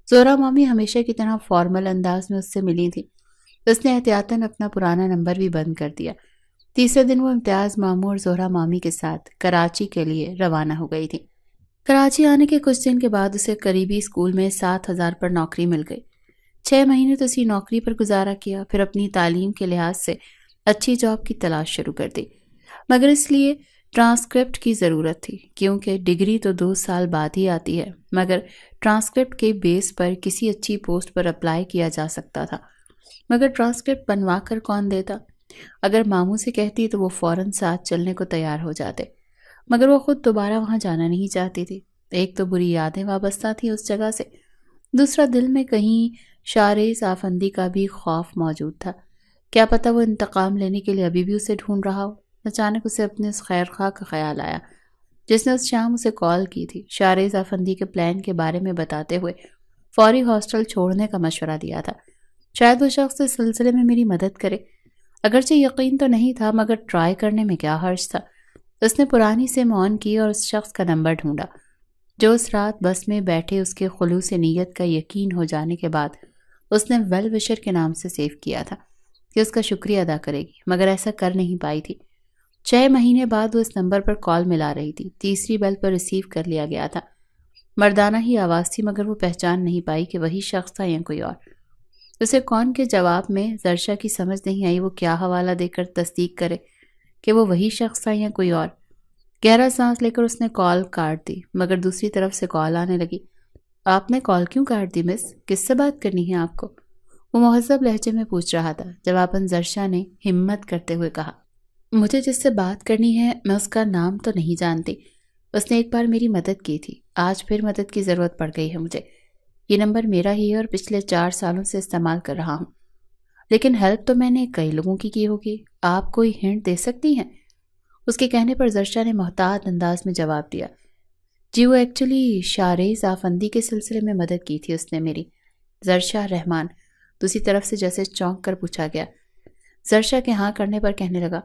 زہرہ مامی ہمیشہ کی طرح فارمل انداز میں اس سے ملی تھی۔ اس نے احتیاطاً اپنا پرانا نمبر بھی بند کر دیا۔ تیسرے دن وہ امتیاز ماموں اور زہرہ مامی کے ساتھ کراچی کے لیے روانہ ہو گئی تھی۔ کراچی آنے کے کچھ دن کے بعد اسے قریبی اسکول میں 7,000 پر نوکری مل گئی۔ 6 مہینے تو اسی نوکری پر گزارا کیا، پھر اپنی تعلیم کے لحاظ سے اچھی جاب کی تلاش شروع کر دی، مگر اس لیے ٹرانسکرپٹ کی ضرورت تھی کیونکہ ڈگری تو 2 سال بعد ہی آتی ہے، مگر ٹرانسکرپٹ کے بیس پر کسی اچھی پوسٹ پر اپلائی کیا جا سکتا تھا، مگر ٹرانسکرپٹ بنوا کر کون دیتا؟ اگر ماموں سے کہتی تو وہ فوراً ساتھ چلنے کو تیار ہو جاتے، مگر وہ خود دوبارہ وہاں جانا نہیں چاہتی تھی۔ ایک تو بری یادیں وابستہ تھیں اس جگہ سے، دوسرا دل میں کہیں شارز آفندی کا بھی خوف موجود تھا۔ کیا پتہ وہ انتقام لینے کے لیے ابھی بھی اسے ڈھونڈ رہا ہو۔ اچانک اسے اپنے اس خیر خواہ کا خیال آیا جس نے اس شام اسے کال کی تھی۔ شارز آفندی کے پلان کے بارے میں بتاتے ہوئے فوری ہاسٹل چھوڑنے کا مشورہ دیا تھا۔ شاید وہ شخص اس سلسلے میں میری مدد کرے، اگرچہ یقین تو نہیں تھا مگر ٹرائی کرنے میں کیا حرج تھا۔ اس نے پرانی سم آن کی اور اس شخص کا نمبر ڈھونڈا جو اس رات بس میں بیٹھے اس کے خلوص نیت کا یقین ہو جانے کے بعد اس نے ویل وشر کے نام سے سیو کیا تھا کہ اس کا شکریہ ادا کرے گی، مگر ایسا کر نہیں پائی تھی۔ 6 مہینے بعد وہ اس نمبر پر کال ملا رہی تھی۔ تیسری بیل پر ریسیو کر لیا گیا تھا۔ مردانہ ہی آواز تھی مگر وہ پہچان نہیں پائی کہ وہی شخص تھا یا کوئی اور۔ اسے کون کے جواب میں زرشا کی سمجھ نہیں آئی وہ کیا حوالہ دے کر تصدیق کرے کہ وہ وہی شخص تھا یا کوئی اور۔ گہرا سانس لے کر اس نے کال کاٹ دی، مگر دوسری طرف سے کال آنے لگی۔ آپ نے کال کیوں کاٹ دی مس؟ کس سے بات کرنی ہے آپ کو؟ وہ مہذب لہجے میں پوچھ رہا تھا۔ جواباً زرشا نے ہمت کرتے ہوئے کہا، مجھے جس سے بات کرنی ہے میں اس کا نام تو نہیں جانتی۔ اس نے ایک بار میری مدد کی تھی، آج پھر مدد کی ضرورت پڑ گئی ہے مجھے۔ یہ نمبر میرا ہی ہے اور پچھلے 4 سالوں سے استعمال کر رہا ہوں، لیکن ہیلپ تو میں نے کئی لوگوں کی ہوگی، آپ کوئی ہنٹ دے سکتی ہیں؟ اس کے کہنے پر زرشا نے محتاط انداز میں جواب دیا، جی وہ ایکچولی شارز آفندی کے سلسلے میں مدد کی تھی اس نے میری۔ زرشا رحمان دوسری طرف سے جیسے چونک کر پوچھا گیا۔ زرشا کے ہاں کرنے پر کہنے لگا،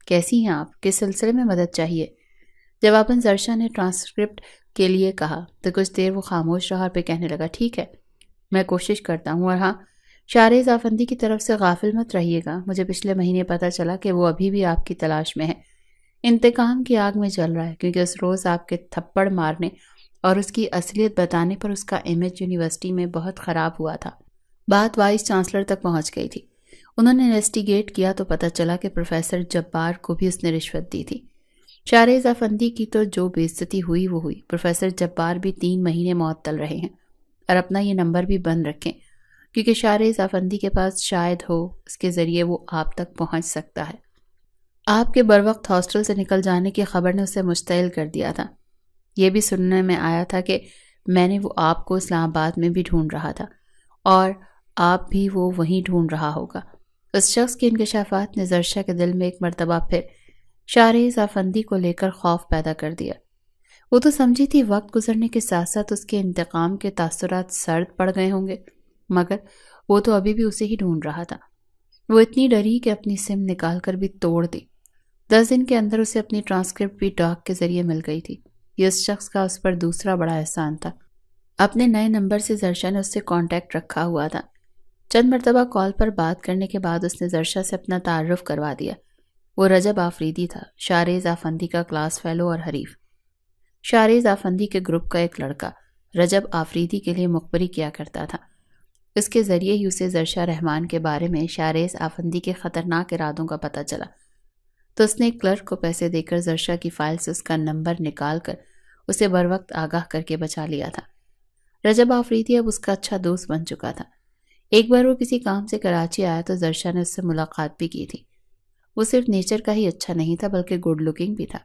کیسی ہیں آپ؟ کس سلسلے میں مدد چاہیے؟ جواباً زرشا نے ٹرانسکرپٹ کے لیے کہا تو کچھ دیر وہ خاموش رہا اور پھر کہنے لگا، ٹھیک ہے میں کوشش کرتا ہوں، اور ہاں شارز آفندی کی طرف سے غافل مت رہیے گا، مجھے پچھلے مہینے پتہ چلا کہ وہ ابھی بھی آپ کی تلاش میں ہے، انتقام کی آگ میں جل رہا ہے کیونکہ اس روز آپ کے تھپڑ مارنے اور اس کی اصلیت بتانے پر اس کا امیج یونیورسٹی میں بہت خراب ہوا تھا۔ بات وائس چانسلر تک پہنچ گئی تھی۔ انہوں نے انویسٹیگیٹ کیا تو پتہ چلا کہ پروفیسر جبار کو بھی اس نے رشوت دی تھی۔ شارز آفندی کی تو جو بے عزتی ہوئی وہ ہوئی، پروفیسر جبار بھی 3 مہینے معطل رہے ہیں اور اپنا یہ نمبر بھی بند رکھیں کیونکہ شارز آفندی کے پاس شاید ہو اس کے ذریعے وہ آپ تک پہنچ سکتا ہے۔ آپ کے بروقت ہاسٹل سے نکل جانے کی خبر نے اسے مشتعل کر دیا تھا۔ یہ بھی سننے میں آیا تھا کہ میں نے وہ آپ کو اسلام آباد میں بھی ڈھونڈ رہا تھا اور آپ بھی وہ وہیں ڈھونڈ رہا ہوگا۔ اس شخص کے انکشافات نے زرشا کے دل میں ایک مرتبہ پھر شارز آفندی کو لے کر خوف پیدا کر دیا۔ وہ تو سمجھی تھی وقت گزرنے کے ساتھ ساتھ اس کے انتقام کے تاثرات سرد پڑ گئے ہوں گے، مگر وہ تو ابھی بھی اسے ہی ڈھونڈ رہا تھا۔ وہ اتنی ڈری کہ اپنی سم نکال کر بھی توڑ دی۔ 10 دن کے اندر اسے اپنی ٹرانسکرپٹ بھی ڈاک کے ذریعے مل گئی تھی۔ یہ اس شخص کا اس پر دوسرا بڑا احسان تھا۔ اپنے نئے نمبر سے زرشا نے اس سے کانٹیکٹ رکھا ہوا تھا۔ چند مرتبہ کال پر بات کرنے کے بعد اس نے زرشا سے اپنا تعارف کروا دیا۔ وہ رجب آفریدی تھا، شارز آفندی کا کلاس فیلو اور حریف۔ شارز آفندی کے گروپ کا ایک لڑکا رجب آفریدی کے لیے مخبری کیا کرتا تھا۔ اس کے ذریعے ہی اسے زرشا رحمان کے بارے میں شارز آفندی کے خطرناک ارادوں کا پتہ چلا، تو اس نے کلرک کو پیسے دے کر زرشا کی فائل سے اس کا نمبر نکال کر اسے بروقت آگاہ کر کے بچا لیا تھا۔ رجب آفریدی اب اس کا اچھا دوست بن چکا تھا۔ ایک بار وہ کسی کام سے کراچی آیا تو زرشا نے اس سے ملاقات بھی کی تھی۔ وہ صرف نیچر کا ہی اچھا نہیں تھا بلکہ گڈ لکنگ بھی تھا۔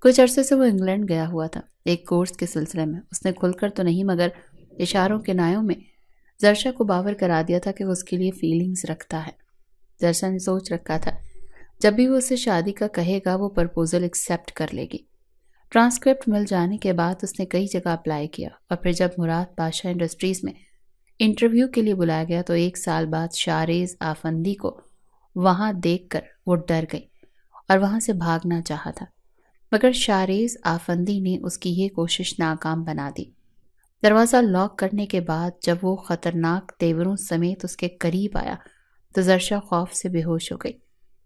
کچھ عرصے سے وہ انگلینڈ گیا ہوا تھا ایک کورس کے سلسلے میں۔ اس نے کھل کر تو نہیں مگر اشاروں کنایوں میں زرشا کو باور کرا دیا تھا کہ وہ اس کے لیے فیلنگز رکھتا ہے۔ زرشا نے سوچ رکھا تھا جب بھی وہ اسے شادی کا کہے گا وہ پرپوزل ایکسیپٹ کر لے گی۔ ٹرانسکرپٹ مل جانے کے بعد اس نے کئی جگہ اپلائی کیا اور پھر جب مراد بادشاہ انڈسٹریز میں انٹرویو کے لیے بلایا گیا تو 1 سال بعد شارز آفندی کو وہاں دیکھ کر وہ ڈر گئی اور وہاں سے بھاگنا چاہا تھا، مگر شارز آفندی نے اس کی یہ کوشش ناکام بنا دی۔ دروازہ لاک کرنے کے بعد جب وہ خطرناک تیوروں سمیت اس کے قریب آیا تو زرشا خوف سے بے ہوش ہو گئی۔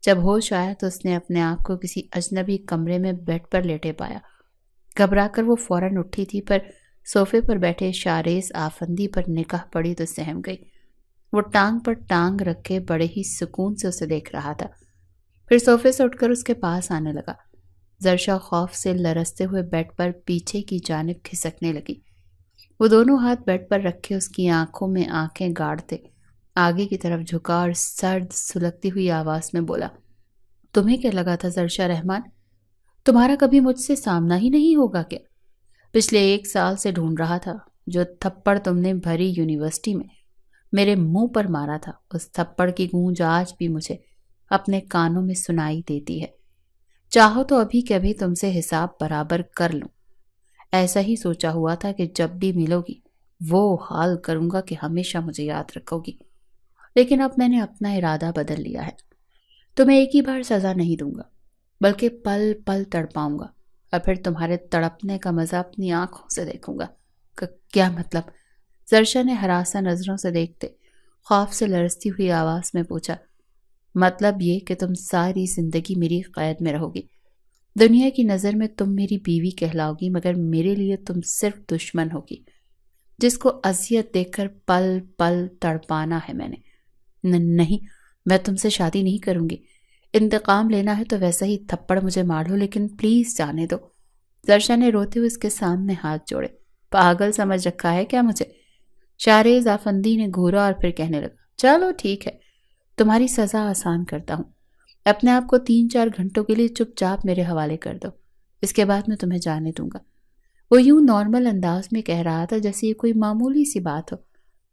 جب ہوش آیا تو اس نے اپنے آپ کو کسی اجنبی کمرے میں بیڈ پر لیٹے پایا۔ گھبرا کر وہ فوراً اٹھی تھی پر صوفے پر بیٹھے شارز آفندی پر نگاہ پڑی تو سہم گئی۔ وہ ٹانگ پر ٹانگ رکھے بڑے ہی سکون سے اسے دیکھ رہا تھا، پھر صوفے سے اٹھ کر اس کے پاس آنے لگا۔ زرشا خوف سے لرزتے ہوئے بیڈ پر پیچھے کی جانب کھسکنے لگی۔ وہ دونوں ہاتھ بیڈ پر رکھے اس کی آنکھوں میں آنکھیں گاڑتے آگے کی طرف جھکا اور سرد سلگتی ہوئی آواز میں بولا، تمہیں کیا لگا تھا زرشا رحمان؟ تمہارا کبھی مجھ سے سامنا ہی نہیں ہوگا کیا؟ پچھلے 1 سال سے ڈھونڈ رہا تھا۔ جو تھپڑ تم نے بھری یونیورسٹی میں میرے منہ پر مارا تھا اس تھپڑ کی گونج آج بھی مجھے اپنے کانوں میں سنائی دیتی ہے۔ چاہو تو ابھی کے ابھی تم سے حساب برابر کر لوں۔ ایسا ہی سوچا ہوا تھا کہ جب بھی ملو گی وہ حال کروں گا کہ ہمیشہ مجھے یاد رکھو گی، لیکن اب میں نے اپنا ارادہ بدل لیا ہے۔ تمہیں ایک ہی بار سزا نہیں دوں گا بلکہ پل پل تڑپاؤں گا اور پھر تمہارے تڑپنے کا مزہ اپنی آنکھوں سے دیکھوں گا۔ کیا مطلب؟ زرشا نے ہراساں نظروں سے دیکھتے خوف سے لرزتی ہوئی آواز میں پوچھا۔ مطلب یہ کہ تم ساری زندگی میری قید میں رہو گی۔ دنیا کی نظر میں تم میری بیوی کہلاؤ گی مگر میرے لیے تم صرف دشمن ہوگی جس کو اذیت دے کر پل پل تڑپانا ہے میں نے۔ نہیں، میں تم سے شادی نہیں کروں گی۔ انتقام لینا ہے تو ویسا ہی تھپڑ مجھے مار لو لیکن پلیز جانے دو۔ زرشا نے روتے ہوئے اس کے سامنے ہاتھ جوڑے۔ پاگل سمجھ رکھا ہے کیا مجھے؟ شارز آفندی نے گھورا اور پھر کہنے لگا، چلو ٹھیک ہے، تمہاری سزا آسان کرتا ہوں۔ اپنے آپ کو 3-4 گھنٹوں کے لیے چپ چاپ میرے حوالے کر دو، اس کے بعد میں تمہیں جانے دوں گا۔ وہ یوں نارمل انداز میں کہہ رہا تھا جیسے یہ کوئی معمولی سی بات ہو،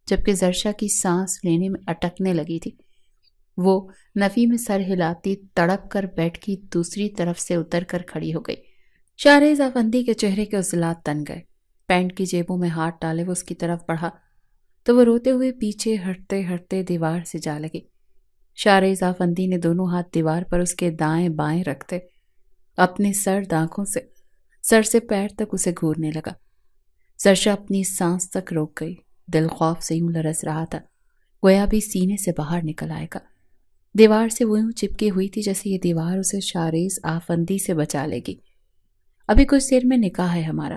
جبکہ زرشا کی سانس لینے میں اٹکنے لگی تھی۔ وہ نفی میں سر ہلاتی تڑپ کر بیڈ کی دوسری طرف سے اتر کر کھڑی ہو گئی۔ شارز آفندی کے چہرے کے عضلات تن گئے۔ پینٹ کی جیبوں میں ہاتھ ڈالے وہ اس کی طرف بڑھا تو وہ روتے ہوئے پیچھے ہٹتے ہٹتے دیوار سے جا لگی۔ شارز آفندی نے دونوں ہاتھ دیوار پر اس کے دائیں بائیں رکھتے اپنی سرد آنکھوں سے سر سے پیر تک اسے گھورنے لگا۔ زرشا اپنی سانس تک روک گئی۔ دل خوف سے یوں لرز رہا تھا گویا بھی سینے سے باہر نکل آئے گا۔ دیوار سے وہ یوں چپکی ہوئی تھی جیسے یہ دیوار اسے شارز آفندی سے بچا لے گی۔ ابھی کچھ دیر میں نکاح ہے ہمارا،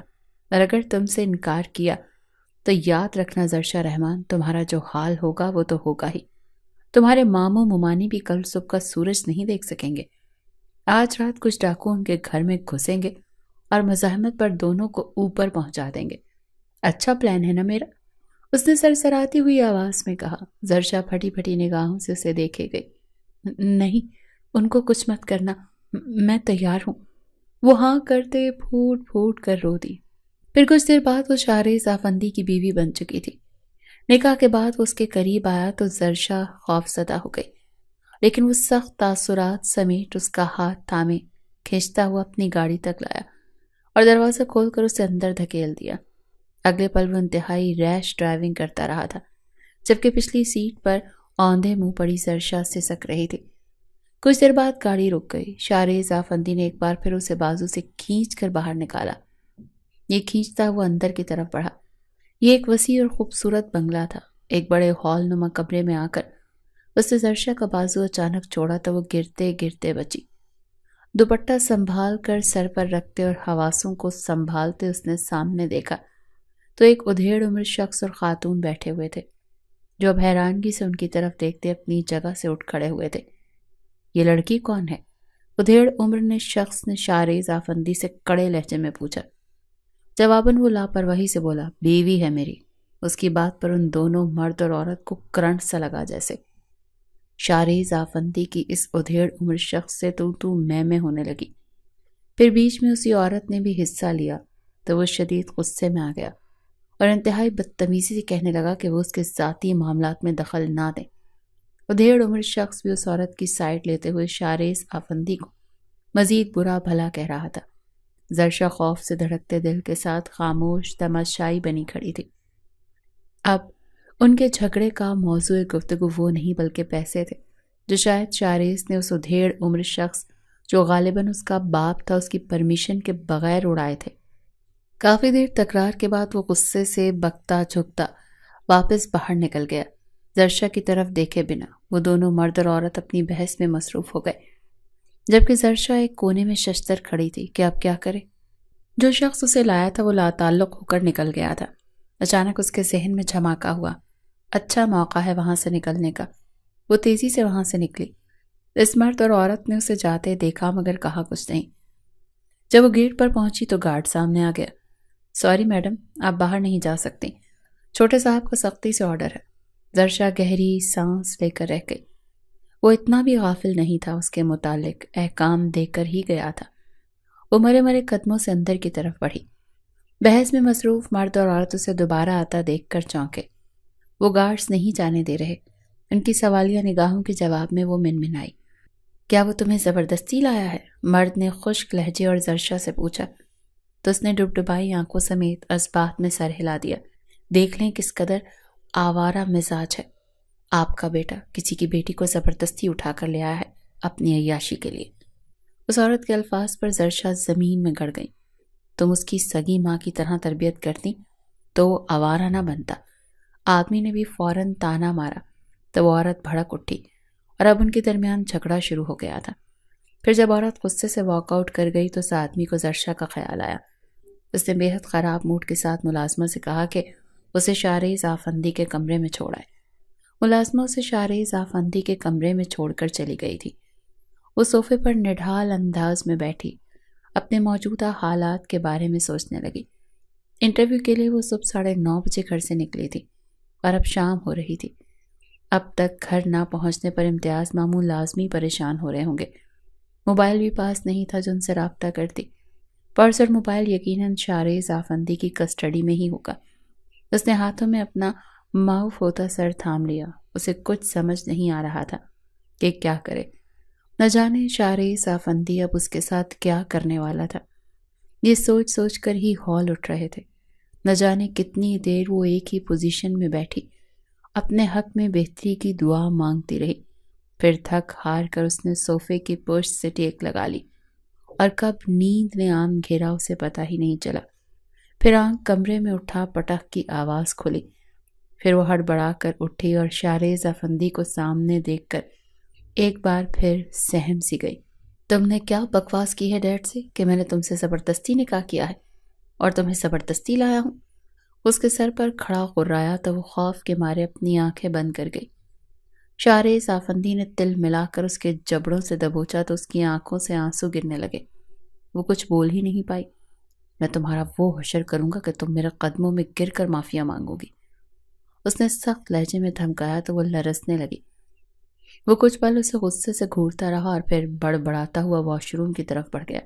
اور اگر تم سے انکار کیا تو یاد رکھنا زرشا رحمان، تمہارا جو حال ہوگا وہ تو ہوگا ہی۔ تمہارے ماموں ممانی بھی کل صبح کا سورج نہیں دیکھ سکیں گے۔ آج رات کچھ ڈاکو ان کے گھر میں گھسیں گے اور مزاحمت پر دونوں کو اوپر پہنچا دیں گے۔ اچھا پلان ہے نا میرا؟ اس نے سرسراتی ہوئی آواز میں کہا۔ زرشا پھٹی پھٹی نگاہوں سے اسے دیکھے گئی۔ نہیں، ان کو کچھ مت کرنا، میں تیار ہوں۔ وہ ہاں کرتے پھوٹ پھوٹ کر رو دی۔ پھر کچھ دیر بعد وہ شارز آفندی کی بیوی بن چکی تھی۔ نکاح کے بعد وہ اس کے قریب آیا تو زرشا خوف زدہ ہو گئی، لیکن وہ سخت تاثرات سمیت اس کا ہاتھ تھامے کھینچتا ہوا اپنی گاڑی تک لایا اور دروازہ کھول کر اسے اندر دھکیل دیا۔ اگلے پل وہ انتہائی ریش ڈرائیونگ کرتا رہا تھا، جبکہ پچھلی سیٹ پر اوندھے منہ پڑی زرشا سسک رہی تھی۔ کچھ دیر بعد گاڑی رک گئی۔ شارز آفندی نے ایک بار پھر اسے بازو سے کھینچ کر باہر نکالا۔ یہ کھینچتا وہ اندر کی طرف بڑھا۔ یہ ایک وسیع اور خوبصورت بنگلہ تھا۔ ایک بڑے ہال نما کمرے میں آ کر اس نے زرشا کا بازو اچانک چھوڑا تو وہ گرتے گرتے بچی۔ دوپٹہ سنبھال کر سر پر رکھتے اور حواسوں کو سنبھالتے اس نے سامنے دیکھا تو ایک ادھیڑ عمر شخص اور خاتون بیٹھے ہوئے تھے۔ جو اب حیرانگی سے ان کی طرف دیکھتے اپنی جگہ سے اٹھ کھڑے ہوئے تھے۔ یہ لڑکی کون ہے؟ ادھیڑ عمر نے شخص نے شارز آفندی سے کڑے لہجے میں پوچھا۔ جواباً وہ لاپرواہی سے بولا، بیوی ہے میری۔ اس کی بات پر ان دونوں مرد اور عورت کو کرنٹ سا لگا جیسے۔ شارز آفندی کی اس ادھیڑ عمر شخص سے تو میں ہونے لگی۔ پھر بیچ میں اسی عورت نے بھی حصہ لیا تو وہ شدید غصے میں آ گیا اور انتہائی بدتمیزی سے کہنے لگا کہ وہ اس کے ذاتی معاملات میں دخل نہ دیں۔ ادھیڑ عمر شخص بھی اس عورت کی سائڈ لیتے ہوئے شارز آفندی کو مزید برا بھلا کہہ رہا تھا۔ زرشا خوف سے دھڑکتے دل کے ساتھ خاموش تماشائی بنی کھڑی تھی۔ اب ان کے جھگڑے کا موضوع گفتگو وہ نہیں بلکہ پیسے تھے جو شاید شارز نے اس ادھیڑ عمر شخص جو غالباً اس کا باپ تھا اس کی پرمیشن کے بغیر اڑائے تھے۔ کافی دیر تکرار کے بعد وہ غصے سے بکتا جھکتا واپس باہر نکل گیا، زرشا کی طرف دیکھے بنا۔ وہ دونوں مرد اور عورت اپنی بحث میں مصروف ہو گئے، جبکہ زرشا ایک کونے میں ششتر کھڑی تھی کہ اب کیا کرے۔ جو شخص اسے لایا تھا وہ لاتعلق ہو کر نکل گیا تھا۔ اچانک اس کے ذہن میں جھماکا ہوا، اچھا موقع ہے وہاں سے نکلنے کا۔ وہ تیزی سے وہاں سے نکلی۔ اس مرد اور عورت نے اسے جاتے دیکھا مگر کہا کچھ نہیں۔ جب وہ گیٹ پر پہنچی تو گارڈ سامنے آ گیا۔ سوری میڈم، آپ باہر نہیں جا سکتی، چھوٹے صاحب کا سختی سے آرڈر ہے۔ زرشا گہری سانس لے کر رہ گئی۔ وہ اتنا بھی غافل نہیں تھا، اس کے متعلق احکام دے کر ہی گیا تھا۔ وہ مرے مرے قدموں سے اندر کی طرف بڑھی۔ بحث میں مصروف مرد اور عورت اسے دوبارہ آتا دیکھ کر چونکے۔ وہ گارڈز نہیں جانے دے رہے۔ ان کی سوالیہ نگاہوں کے جواب میں وہ منمنائی۔ کیا وہ تمہیں زبردستی لایا ہے؟ مرد نے خشک لہجے اور زرشا سے پوچھا تو اس نے ڈبڈبائی آنکھوں سمیت اس بات میں سر ہلا دیا۔ دیکھ لیں کس قدر آوارہ مزاج ہے آپ کا بیٹا، کسی کی بیٹی کو زبردستی اٹھا کر لے آیا ہے اپنی عیاشی کے لیے۔ اس عورت کے الفاظ پر زرشا زمین میں گڑ گئی۔ تم اس کی سگی ماں کی طرح تربیت کرتی تو وہ آوارہ نہ بنتا۔ آدمی نے بھی فوراً تانا مارا تو وہ عورت بھڑک اٹھی اور اب ان کے درمیان جھگڑا شروع ہو گیا تھا۔ پھر جب عورت غصے سے واک آؤٹ کر گئی تو اس آدمی کو زرشا کا خیال آیا۔ اس نے بے حد خراب موڈ کے ساتھ ملازمہ سے کہا کہ اسے شارز آفندی کے کمرے میں چھوڑ آئے۔ ملازمہ اسے شارز آفندی کے کمرے میں چھوڑ کر چلی گئی تھی۔ وہ صوفے پر نڈھال انداز میں بیٹھی اپنے موجودہ حالات کے بارے میں سوچنے لگی۔ انٹرویو کے لیے وہ صبح 9:30 بجے گھر سے نکلی تھی اور اب شام ہو رہی تھی۔ اب تک گھر نہ پہنچنے پر امتیاز ماموں لازمی پریشان ہو رہے ہوں گے۔ موبائل بھی پاس نہیں تھا جو ان سے رابطہ کرتی۔ پرس اور موبائل یقیناً شارز آفندی کی کسٹڈی میں ہی ہوگا۔ اس نے ہاتھوں میں اپنا معاف ہوتا سر تھام لیا۔ اسے کچھ سمجھ نہیں آ رہا تھا کہ کیا کرے۔ نہ جانے شارز آفندی اب اس کے ساتھ کیا کرنے والا تھا۔ یہ سوچ سوچ کر ہی ہول اٹھ رہے تھے۔ نہ جانے کتنی دیر وہ ایک ہی پوزیشن میں بیٹھی اپنے حق میں بہتری کی دعا مانگتی رہی۔ پھر تھک ہار کر اس نے صوفے کی پشت سے ٹیک لگا لی اور کب نیند نے آنکھ گھیرا اسے پتہ ہی نہیں چلا۔ پھر آنکھ کمرے میں اٹھا پٹخ کی آواز کھلی۔ پھر وہ ہڑبڑا کر اٹھی اور شارز آفندی کو سامنے دیکھ کر ایک بار پھر سہم سی گئی۔ تم نے کیا بکواس کی ہے ڈیڈ سے کہ میں نے تم سے زبردستی نکاح کیا ہے اور تمہیں زبردستی لایا ہوں؟ اس کے سر پر کھڑا غرایا تو وہ خوف کے مارے اپنی آنکھیں بند کر گئی۔ شارز آفندی نے تل ملا کر اس کے جبڑوں سے دبوچا تو اس کی آنکھوں سے آنسو گرنے لگے۔ وہ کچھ بول ہی نہیں پائی۔ میں تمہارا وہ حشر کروں گا کہ تم میرے قدموں میں گر کر معافیا مانگو گی، اس نے سخت لہجے میں دھمکایا تو وہ لرزنے لگی۔ وہ کچھ پل اسے غصے سے گھورتا رہا اور پھر بڑبڑاتا ہوا واش روم کی طرف بڑھ گیا۔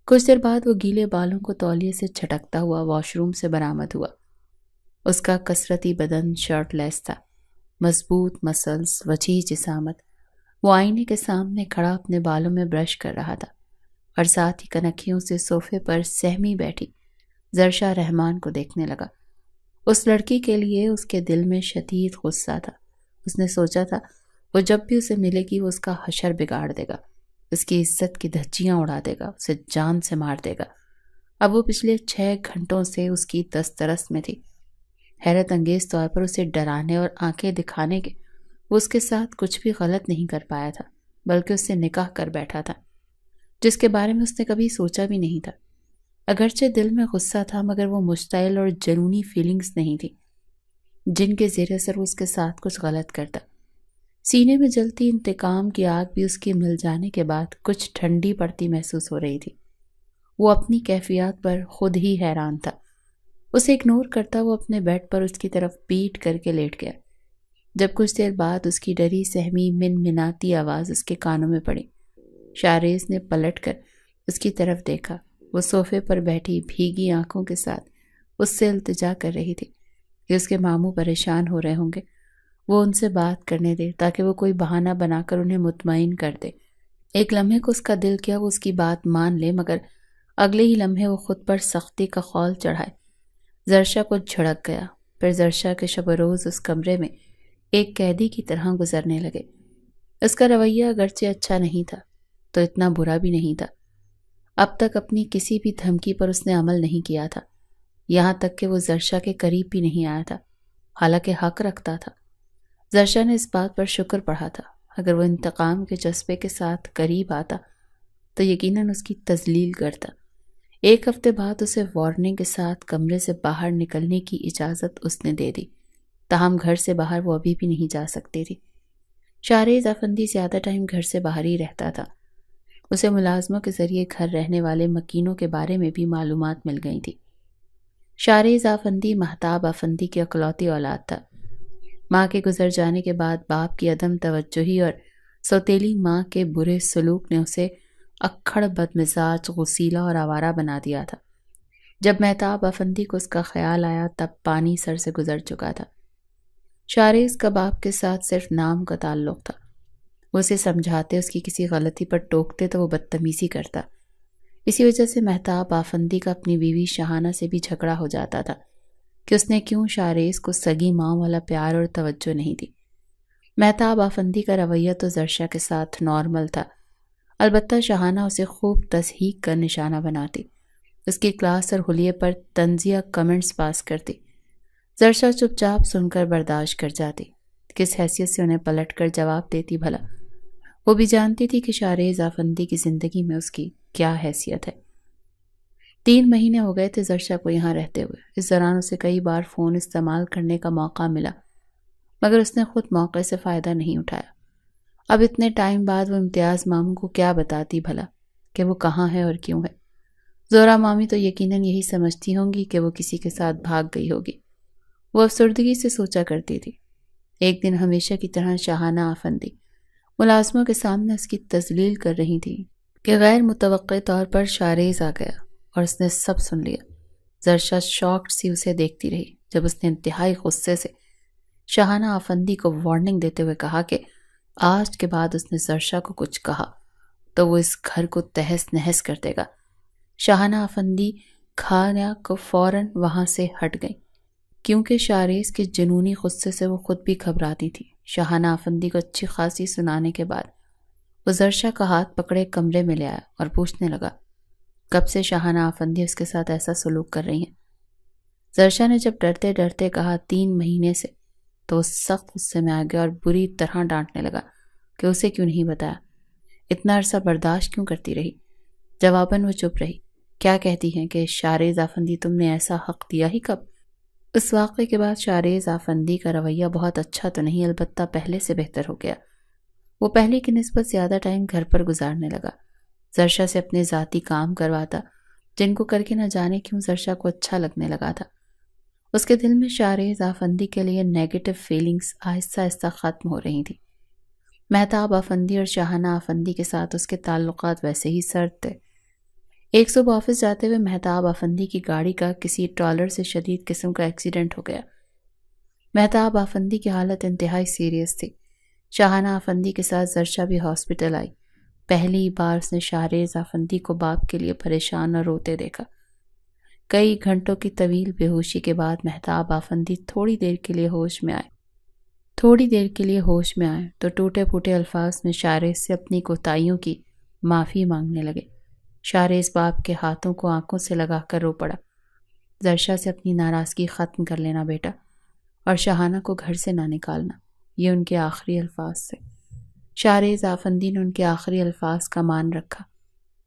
کچھ دیر بعد وہ گیلے بالوں کو تولیے سے چھٹکتا ہوا واش روم سے برآمد ہوا۔ اس کا کثرتی بدن شرٹ لیس تھا، مضبوط مسلز، وسیع جسامت۔ وہ آئینے کے سامنے کھڑا اپنے بالوں میں برش کر رہا تھا اور ساتھ ہی کنکھیوں سے صوفے پر سہمی بیٹھی زرشا رحمان کو دیکھنے لگا۔ اس لڑکی کے لیے اس کے دل میں شدید غصہ تھا۔ اس نے سوچا تھا وہ جب بھی اسے ملے گی وہ اس کا حشر بگاڑ دے گا، اس کی عزت کی دھجیاں اڑا دے گا، اسے جان سے مار دے گا۔ اب وہ پچھلے 6 گھنٹوں سے اس کی دسترس میں تھی۔ حیرت انگیز طور پر اسے ڈرانے اور آنکھیں دکھانے کے وہ اس کے ساتھ کچھ بھی غلط نہیں کر پایا تھا، بلکہ اس سے نکاح کر بیٹھا تھا جس کے بارے میں اس نے کبھی سوچا بھی نہیں تھا۔ اگرچہ دل میں غصہ تھا مگر وہ مشتعل اور جنونی فیلنگز نہیں تھی۔ جن کے زیر اثر وہ اس کے ساتھ کچھ غلط کرتا۔ سینے میں جلتی انتقام کی آگ بھی اس کے مل جانے کے بعد کچھ ٹھنڈی پڑتی محسوس ہو رہی تھی۔ وہ اپنی کیفیات پر خود ہی حیران تھا۔ اسے اگنور کرتا وہ اپنے بیڈ پر اس کی طرف پیٹ کر کے لیٹ گیا۔ جب کچھ دیر بعد اس کی ڈری سہمی مناتی آواز اس کے کانوں میں پڑی، شاہریز نے پلٹ کر اس کی طرف دیکھا۔ وہ صوفے پر بیٹھی بھیگی آنکھوں کے ساتھ اس سے التجا کر رہی تھی کہ اس کے ماموں پریشان ہو رہے ہوں گے، وہ ان سے بات کرنے دے تاکہ وہ کوئی بہانہ بنا کر انہیں مطمئن کر دے۔ ایک لمحے کو اس کا دل کیا وہ اس کی بات مان لے، مگر اگلے ہی لمحے وہ خود پر سختی کا خول چڑھائے۔ زرشا کو جھڑک گیا، پھر زرشا کے شب و روز اس کمرے میں ایک قیدی کی طرح گزرنے لگے۔ اس کا رویہ اگرچہ اچھا نہیں تھا تو اتنا برا بھی نہیں تھا۔ اب تک اپنی کسی بھی دھمکی پر اس نے عمل نہیں کیا تھا، یہاں تک کہ وہ زرشا کے قریب بھی نہیں آیا تھا، حالانکہ حق رکھتا تھا۔ زرشا نے اس بات پر شکر پڑھا تھا، اگر وہ انتقام کے جذبے کے ساتھ قریب آتا تو یقیناً اس کی تذلیل کرتا۔ ایک ہفتے بعد اسے وارننگ کے ساتھ کمرے سے باہر نکلنے کی اجازت اس نے دے دی، تاہم گھر سے باہر وہ ابھی بھی نہیں جا سکتی تھی۔ شاہریز افندی زیادہ ٹائم گھر سے باہر ہی رہتا تھا۔ اسے ملازموں کے ذریعے گھر رہنے والے مکینوں کے بارے میں بھی معلومات مل گئی تھی۔ شاہریز افندی مہتاب افندی کی اکلوتی اولاد تھا۔ ماں کے گزر جانے کے بعد باپ کی عدم توجہی اور سوتیلی ماں کے برے سلوک نے اسے اکھڑ بدمزاج، غسیلہ اور آوارہ بنا دیا تھا۔ جب مہتاب افندی کو اس کا خیال آیا تب پانی سر سے گزر چکا تھا۔ شاہریز کا باپ کے ساتھ صرف نام کا تعلق تھا۔ وہ اسے سمجھاتے، اس کی کسی غلطی پر ٹوکتے تو وہ بدتمیزی کرتا۔ اسی وجہ سے مہتاب افندی کا اپنی بیوی شہانہ سے بھی جھگڑا ہو جاتا تھا کہ اس نے کیوں شاہریز کو سگی ماں والا پیار اور توجہ نہیں دی۔ مہتاب افندی کا رویہ تو زرشا کے ساتھ نارمل تھا، البتہ شہانہ اسے خوب تضحیک کا نشانہ بناتی، اس کی کلاس اور حلیے پر طنزیہ کمنٹس پاس کرتی۔ زرشا چپ چاپ سن کر برداشت کر جاتی، کس حیثیت سے انہیں پلٹ کر جواب دیتی بھلا؟ وہ بھی جانتی تھی کہ شاہریز افندی کی زندگی میں اس کی کیا حیثیت ہے۔ 3 مہینے ہو گئے تھے زرشا کو یہاں رہتے ہوئے۔ اس دوران اسے کئی بار فون استعمال کرنے کا موقع ملا، مگر اس نے خود موقع سے فائدہ نہیں اٹھایا۔ اب اتنے ٹائم بعد وہ امتیاز ماموں کو کیا بتاتی بھلا کہ وہ کہاں ہے اور کیوں ہے؟ زہرا مامی تو یقیناً یہی سمجھتی ہوں گی کہ وہ کسی کے ساتھ بھاگ گئی ہوگی، وہ افسردگی سے سوچا کرتی تھی۔ ایک دن ہمیشہ کی طرح شہانہ افندی ملازموں کے سامنے اس کی تذلیل کر رہی تھی کہ غیر متوقع طور پر شاہریز آ گیا اور اس نے سب سن لیا۔ زرشا شاکڈ سی اسے دیکھتی رہی جب اس نے انتہائی غصے سے شہانہ افندی کو وارننگ دیتے ہوئے کہا کہ آج کے بعد اس نے زرشا کو کچھ کہا تو وہ اس گھر کو تہس نہس کر دے گا۔ شہانہ افندی کھانا کو فوراً وہاں سے ہٹ گئی، کیونکہ شاہریز کے جنونی غصے سے وہ خود بھی گھبراتی تھی۔ شہانہ افندی کو اچھی خاصی سنانے کے بعد وہ زرشا کا ہاتھ پکڑے کمرے میں لے آیا اور پوچھنے لگا کب سے شہانہ افندی اس کے ساتھ ایسا سلوک کر رہی ہیں؟ زرشا نے جب ڈرتے ڈرتے کہا 3 مہینے سے، تو وہ سخت غصے میں آ گیا اور بری طرح ڈانٹنے لگا کہ اسے کیوں نہیں بتایا، اتنا عرصہ برداشت کیوں کرتی رہی؟ جواباً وہ چپ رہی۔ کیا کہتی ہیں کہ شاہریز افندی تم نے ایسا حق دیا ہی کب؟ اس واقعے کے بعد شاہریز افندی کا رویہ بہت اچھا تو نہیں، البتہ پہلے سے بہتر ہو گیا۔ وہ پہلے کی نسبت زیادہ ٹائم گھر پر گزارنے لگا، زرشا سے اپنے ذاتی کام کرواتا جن کو کر کے نہ جانے کیوں زرشا کو اچھا لگنے لگا تھا۔ اس کے دل میں شاہریز افندی کے لیے نیگیٹو فیلنگز آہستہ آہستہ ختم ہو رہی تھیں۔ مہتاب افندی اور شہانہ افندی کے ساتھ اس کے تعلقات ویسے ہی سرد تھے۔ ایک صبح آفس جاتے ہوئے مہتاب افندی کی گاڑی کا کسی ٹرالر سے شدید قسم کا ایکسیڈنٹ ہو گیا۔ مہتاب افندی کی حالت انتہائی سیریس تھی۔ شہانہ افندی کے ساتھ زرشا بھی ہاسپٹل آئی۔ پہلی بار اس نے شاہریز افندی کو باپ کے لیے پریشان اور روتے دیکھا۔ کئی گھنٹوں کی طویل بے ہوشی کے بعد مہتاب افندی تھوڑی دیر کے لیے ہوش میں آئے تو ٹوٹے پھوٹے الفاظ میں شاہریز سے اپنی کوتاہیوں کی معافی مانگنے لگے۔ شاہریز باپ کے ہاتھوں کو آنکھوں سے لگا کر رو پڑا۔ زرشا سے اپنی ناراضگی ختم کر لینا بیٹا، اور شہانہ کو گھر سے نہ نکالنا، یہ ان کے آخری الفاظ تھے۔ شاہریز افندی نے ان کے آخری الفاظ کا مان رکھا،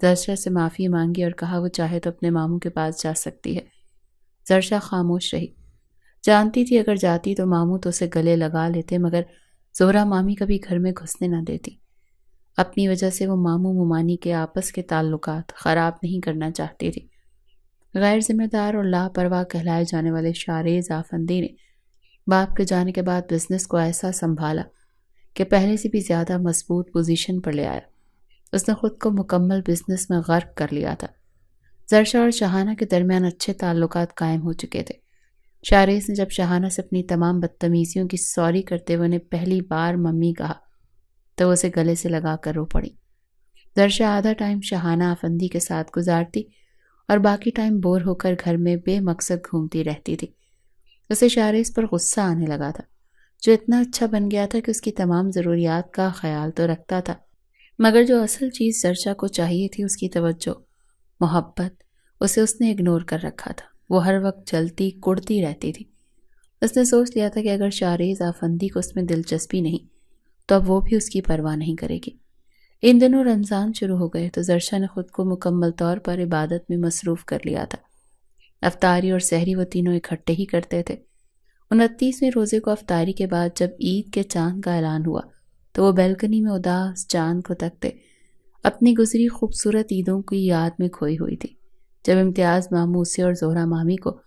زرشا سے معافی مانگی اور کہا وہ چاہے تو اپنے ماموں کے پاس جا سکتی ہے۔ زرشا خاموش رہی۔ جانتی تھی اگر جاتی تو ماموں تو اسے گلے لگا لیتے، مگر زہرا مامی کبھی گھر میں گھسنے نہ دیتی۔ اپنی وجہ سے وہ ماموں ممانی کے آپس کے تعلقات خراب نہیں کرنا چاہتی تھی۔ غیر ذمہ دار اور لاپرواہ کہلائے جانے والے شاریز آفندی نے باپ کے جانے کے بعد بزنس کو ایسا سنبھالا کہ پہلے سے بھی زیادہ مضبوط پوزیشن پر لے آیا۔ اس نے خود کو مکمل بزنس میں غرق کر لیا تھا۔ زرشا اور شاہانہ کے درمیان اچھے تعلقات قائم ہو چکے تھے۔ شاریز نے جب شاہانہ سے اپنی تمام بدتمیزیوں کی سوری کرتے ہوئے انہیں پہلی بار ممی کہا تو وہ اسے گلے سے لگا کر رو پڑی۔ زرشا آدھا ٹائم شاہانہ آفندی کے ساتھ گزارتی اور باقی ٹائم بور ہو کر گھر میں بے مقصد گھومتی رہتی تھی۔ اسے شاریز پر غصہ آنے لگا تھا، جو اتنا اچھا بن گیا تھا کہ اس کی تمام ضروریات کا خیال تو رکھتا تھا، مگر جو اصل چیز زرشا کو چاہیے تھی، اس کی توجہ، محبت، اسے اس نے اگنور کر رکھا تھا۔ وہ ہر وقت جلتی کڑتی رہتی تھی۔ اس نے سوچ لیا تھا کہ اگر شاریز آفندی کو اس میں دلچسپی نہیں تو اب وہ بھی اس کی پرواہ نہیں کرے گی۔ ان دنوں رمضان شروع ہو گئے تو زرشا نے خود کو مکمل طور پر عبادت میں مصروف کر لیا تھا۔ افطاری اور سحری وہ تینوں اکٹھے ہی کرتے تھے۔ 29ویں روزے کو افطاری کے بعد جب عید کے چاند کا اعلان ہوا تو وہ بیلکنی میں اداس چاند کو تکتے اپنی گزری خوبصورت عیدوں کی یاد میں کھوئی ہوئی تھی۔ جب امتیاز ماموں اسے اور زہرا مامی کو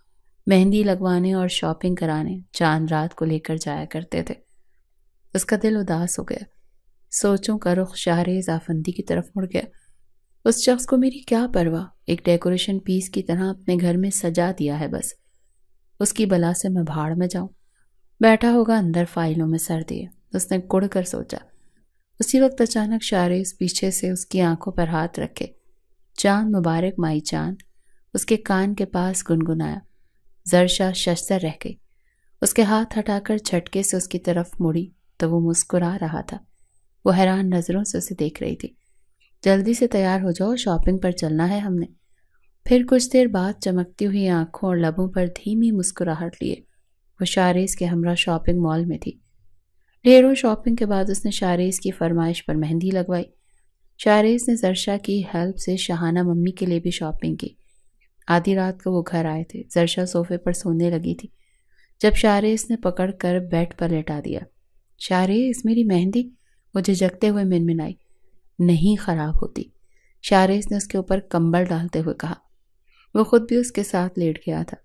مہندی لگوانے اور شاپنگ کرانے چاند رات کو لے کر جایا کرتے تھے، اس کا دل اداس ہو گیا۔ سوچوں کا رخ شاریز آفندی کی طرف مڑ گیا۔ اس شخص کو میری کیا پرواہ، ایک ڈیکوریشن پیس کی طرح اپنے گھر میں سجا دیا ہے، بس اس کی بلا سے میں بھاڑ میں جاؤں۔ بیٹھا ہوگا اندر فائلوں میں سر دیے، اس نے کڑ کر سوچا۔ اسی وقت اچانک شاریز پیچھے سے اس کی آنکھوں پر ہاتھ رکھے، چاند مبارک مائی چاند، اس کے کان کے پاس گنگنایا۔ زرشا ششدر رہ گئی۔ اس کے ہاتھ ہٹا کر جھٹکے سے اس کی طرف مڑی تو وہ مسکرا رہا تھا۔ وہ حیران نظروں سے اسے دیکھ رہی تھی۔ جلدی سے تیار ہو جاؤ، شاپنگ پر چلنا ہے ہم نے۔ پھر کچھ دیر بعد چمکتی ہوئی آنکھوں اور لبوں پر دھیمی مسکراہٹ لیے وہ شاریز کے ہمراہ شاپنگ مال میں تھی۔ ڈھیروں شاپنگ کے بعد اس نے شاریز کی فرمائش پر مہندی لگوائی۔ شاریز نے زرشا کی ہیلپ سے شاہانہ ممی کے لیے بھی شاپنگ کی۔ آدھی رات کو وہ گھر آئے تھے۔ زرشا صوفے پر سونے لگی تھی جب شاریز نے پکڑ کر بیڈ پر لٹا دیا۔ شاریز، میری مہندی، وہ جھجکتے ہوئے منمنائی۔ نہیں خراب ہوتی، شاریز نے اس کے اوپر کمبل ڈالتے ہوئے کہا۔ وہ خود بھی اس کے ساتھ لیٹ گیا تھا۔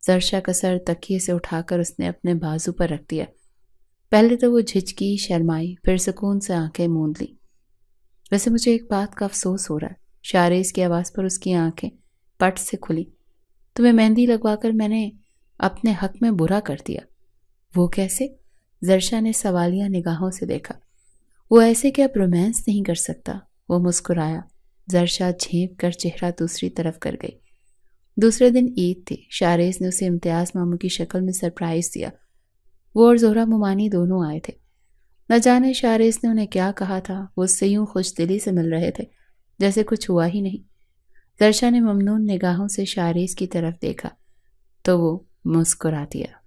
زرشا کا سر تکیے سے اٹھا کر اس نے اپنے بازو پر رکھ دیا۔ پہلے تو وہ جھجکی، شرمائی، پھر سکون سے آنکھیں موند لی۔ ویسے مجھے ایک بات کا افسوس ہو رہا ہے، شاریز کی آواز پر اس کی آنکھیں پٹ سے کھلی۔ تمہیں مہندی لگوا کر میں نے اپنے حق میں برا کر دیا۔ وہ کیسے؟ زرشا نے سوالیہ نگاہوں سے دیکھا۔ وہ ایسے کہ اب رومانس نہیں کر سکتا، وہ مسکرایا۔ زرشا جھینپ کر چہرہ دوسری طرف کر گئی۔ دوسرے دن عید تھی۔ شاریز نے اسے امتیاز ماموں کی شکل میں سرپرائز دیا۔ وہ اور زہرا ممانی دونوں آئے تھے۔ نہ جانے شاریز نے انہیں کیا کہا تھا، وہ اس سے یوں خوش دلی سے مل رہے تھے جیسے کچھ ہوا ہی نہیں۔ زرشا نے ممنون نگاہوں سے شاریز کی طرف دیکھا تو وہ مسکرا دیا۔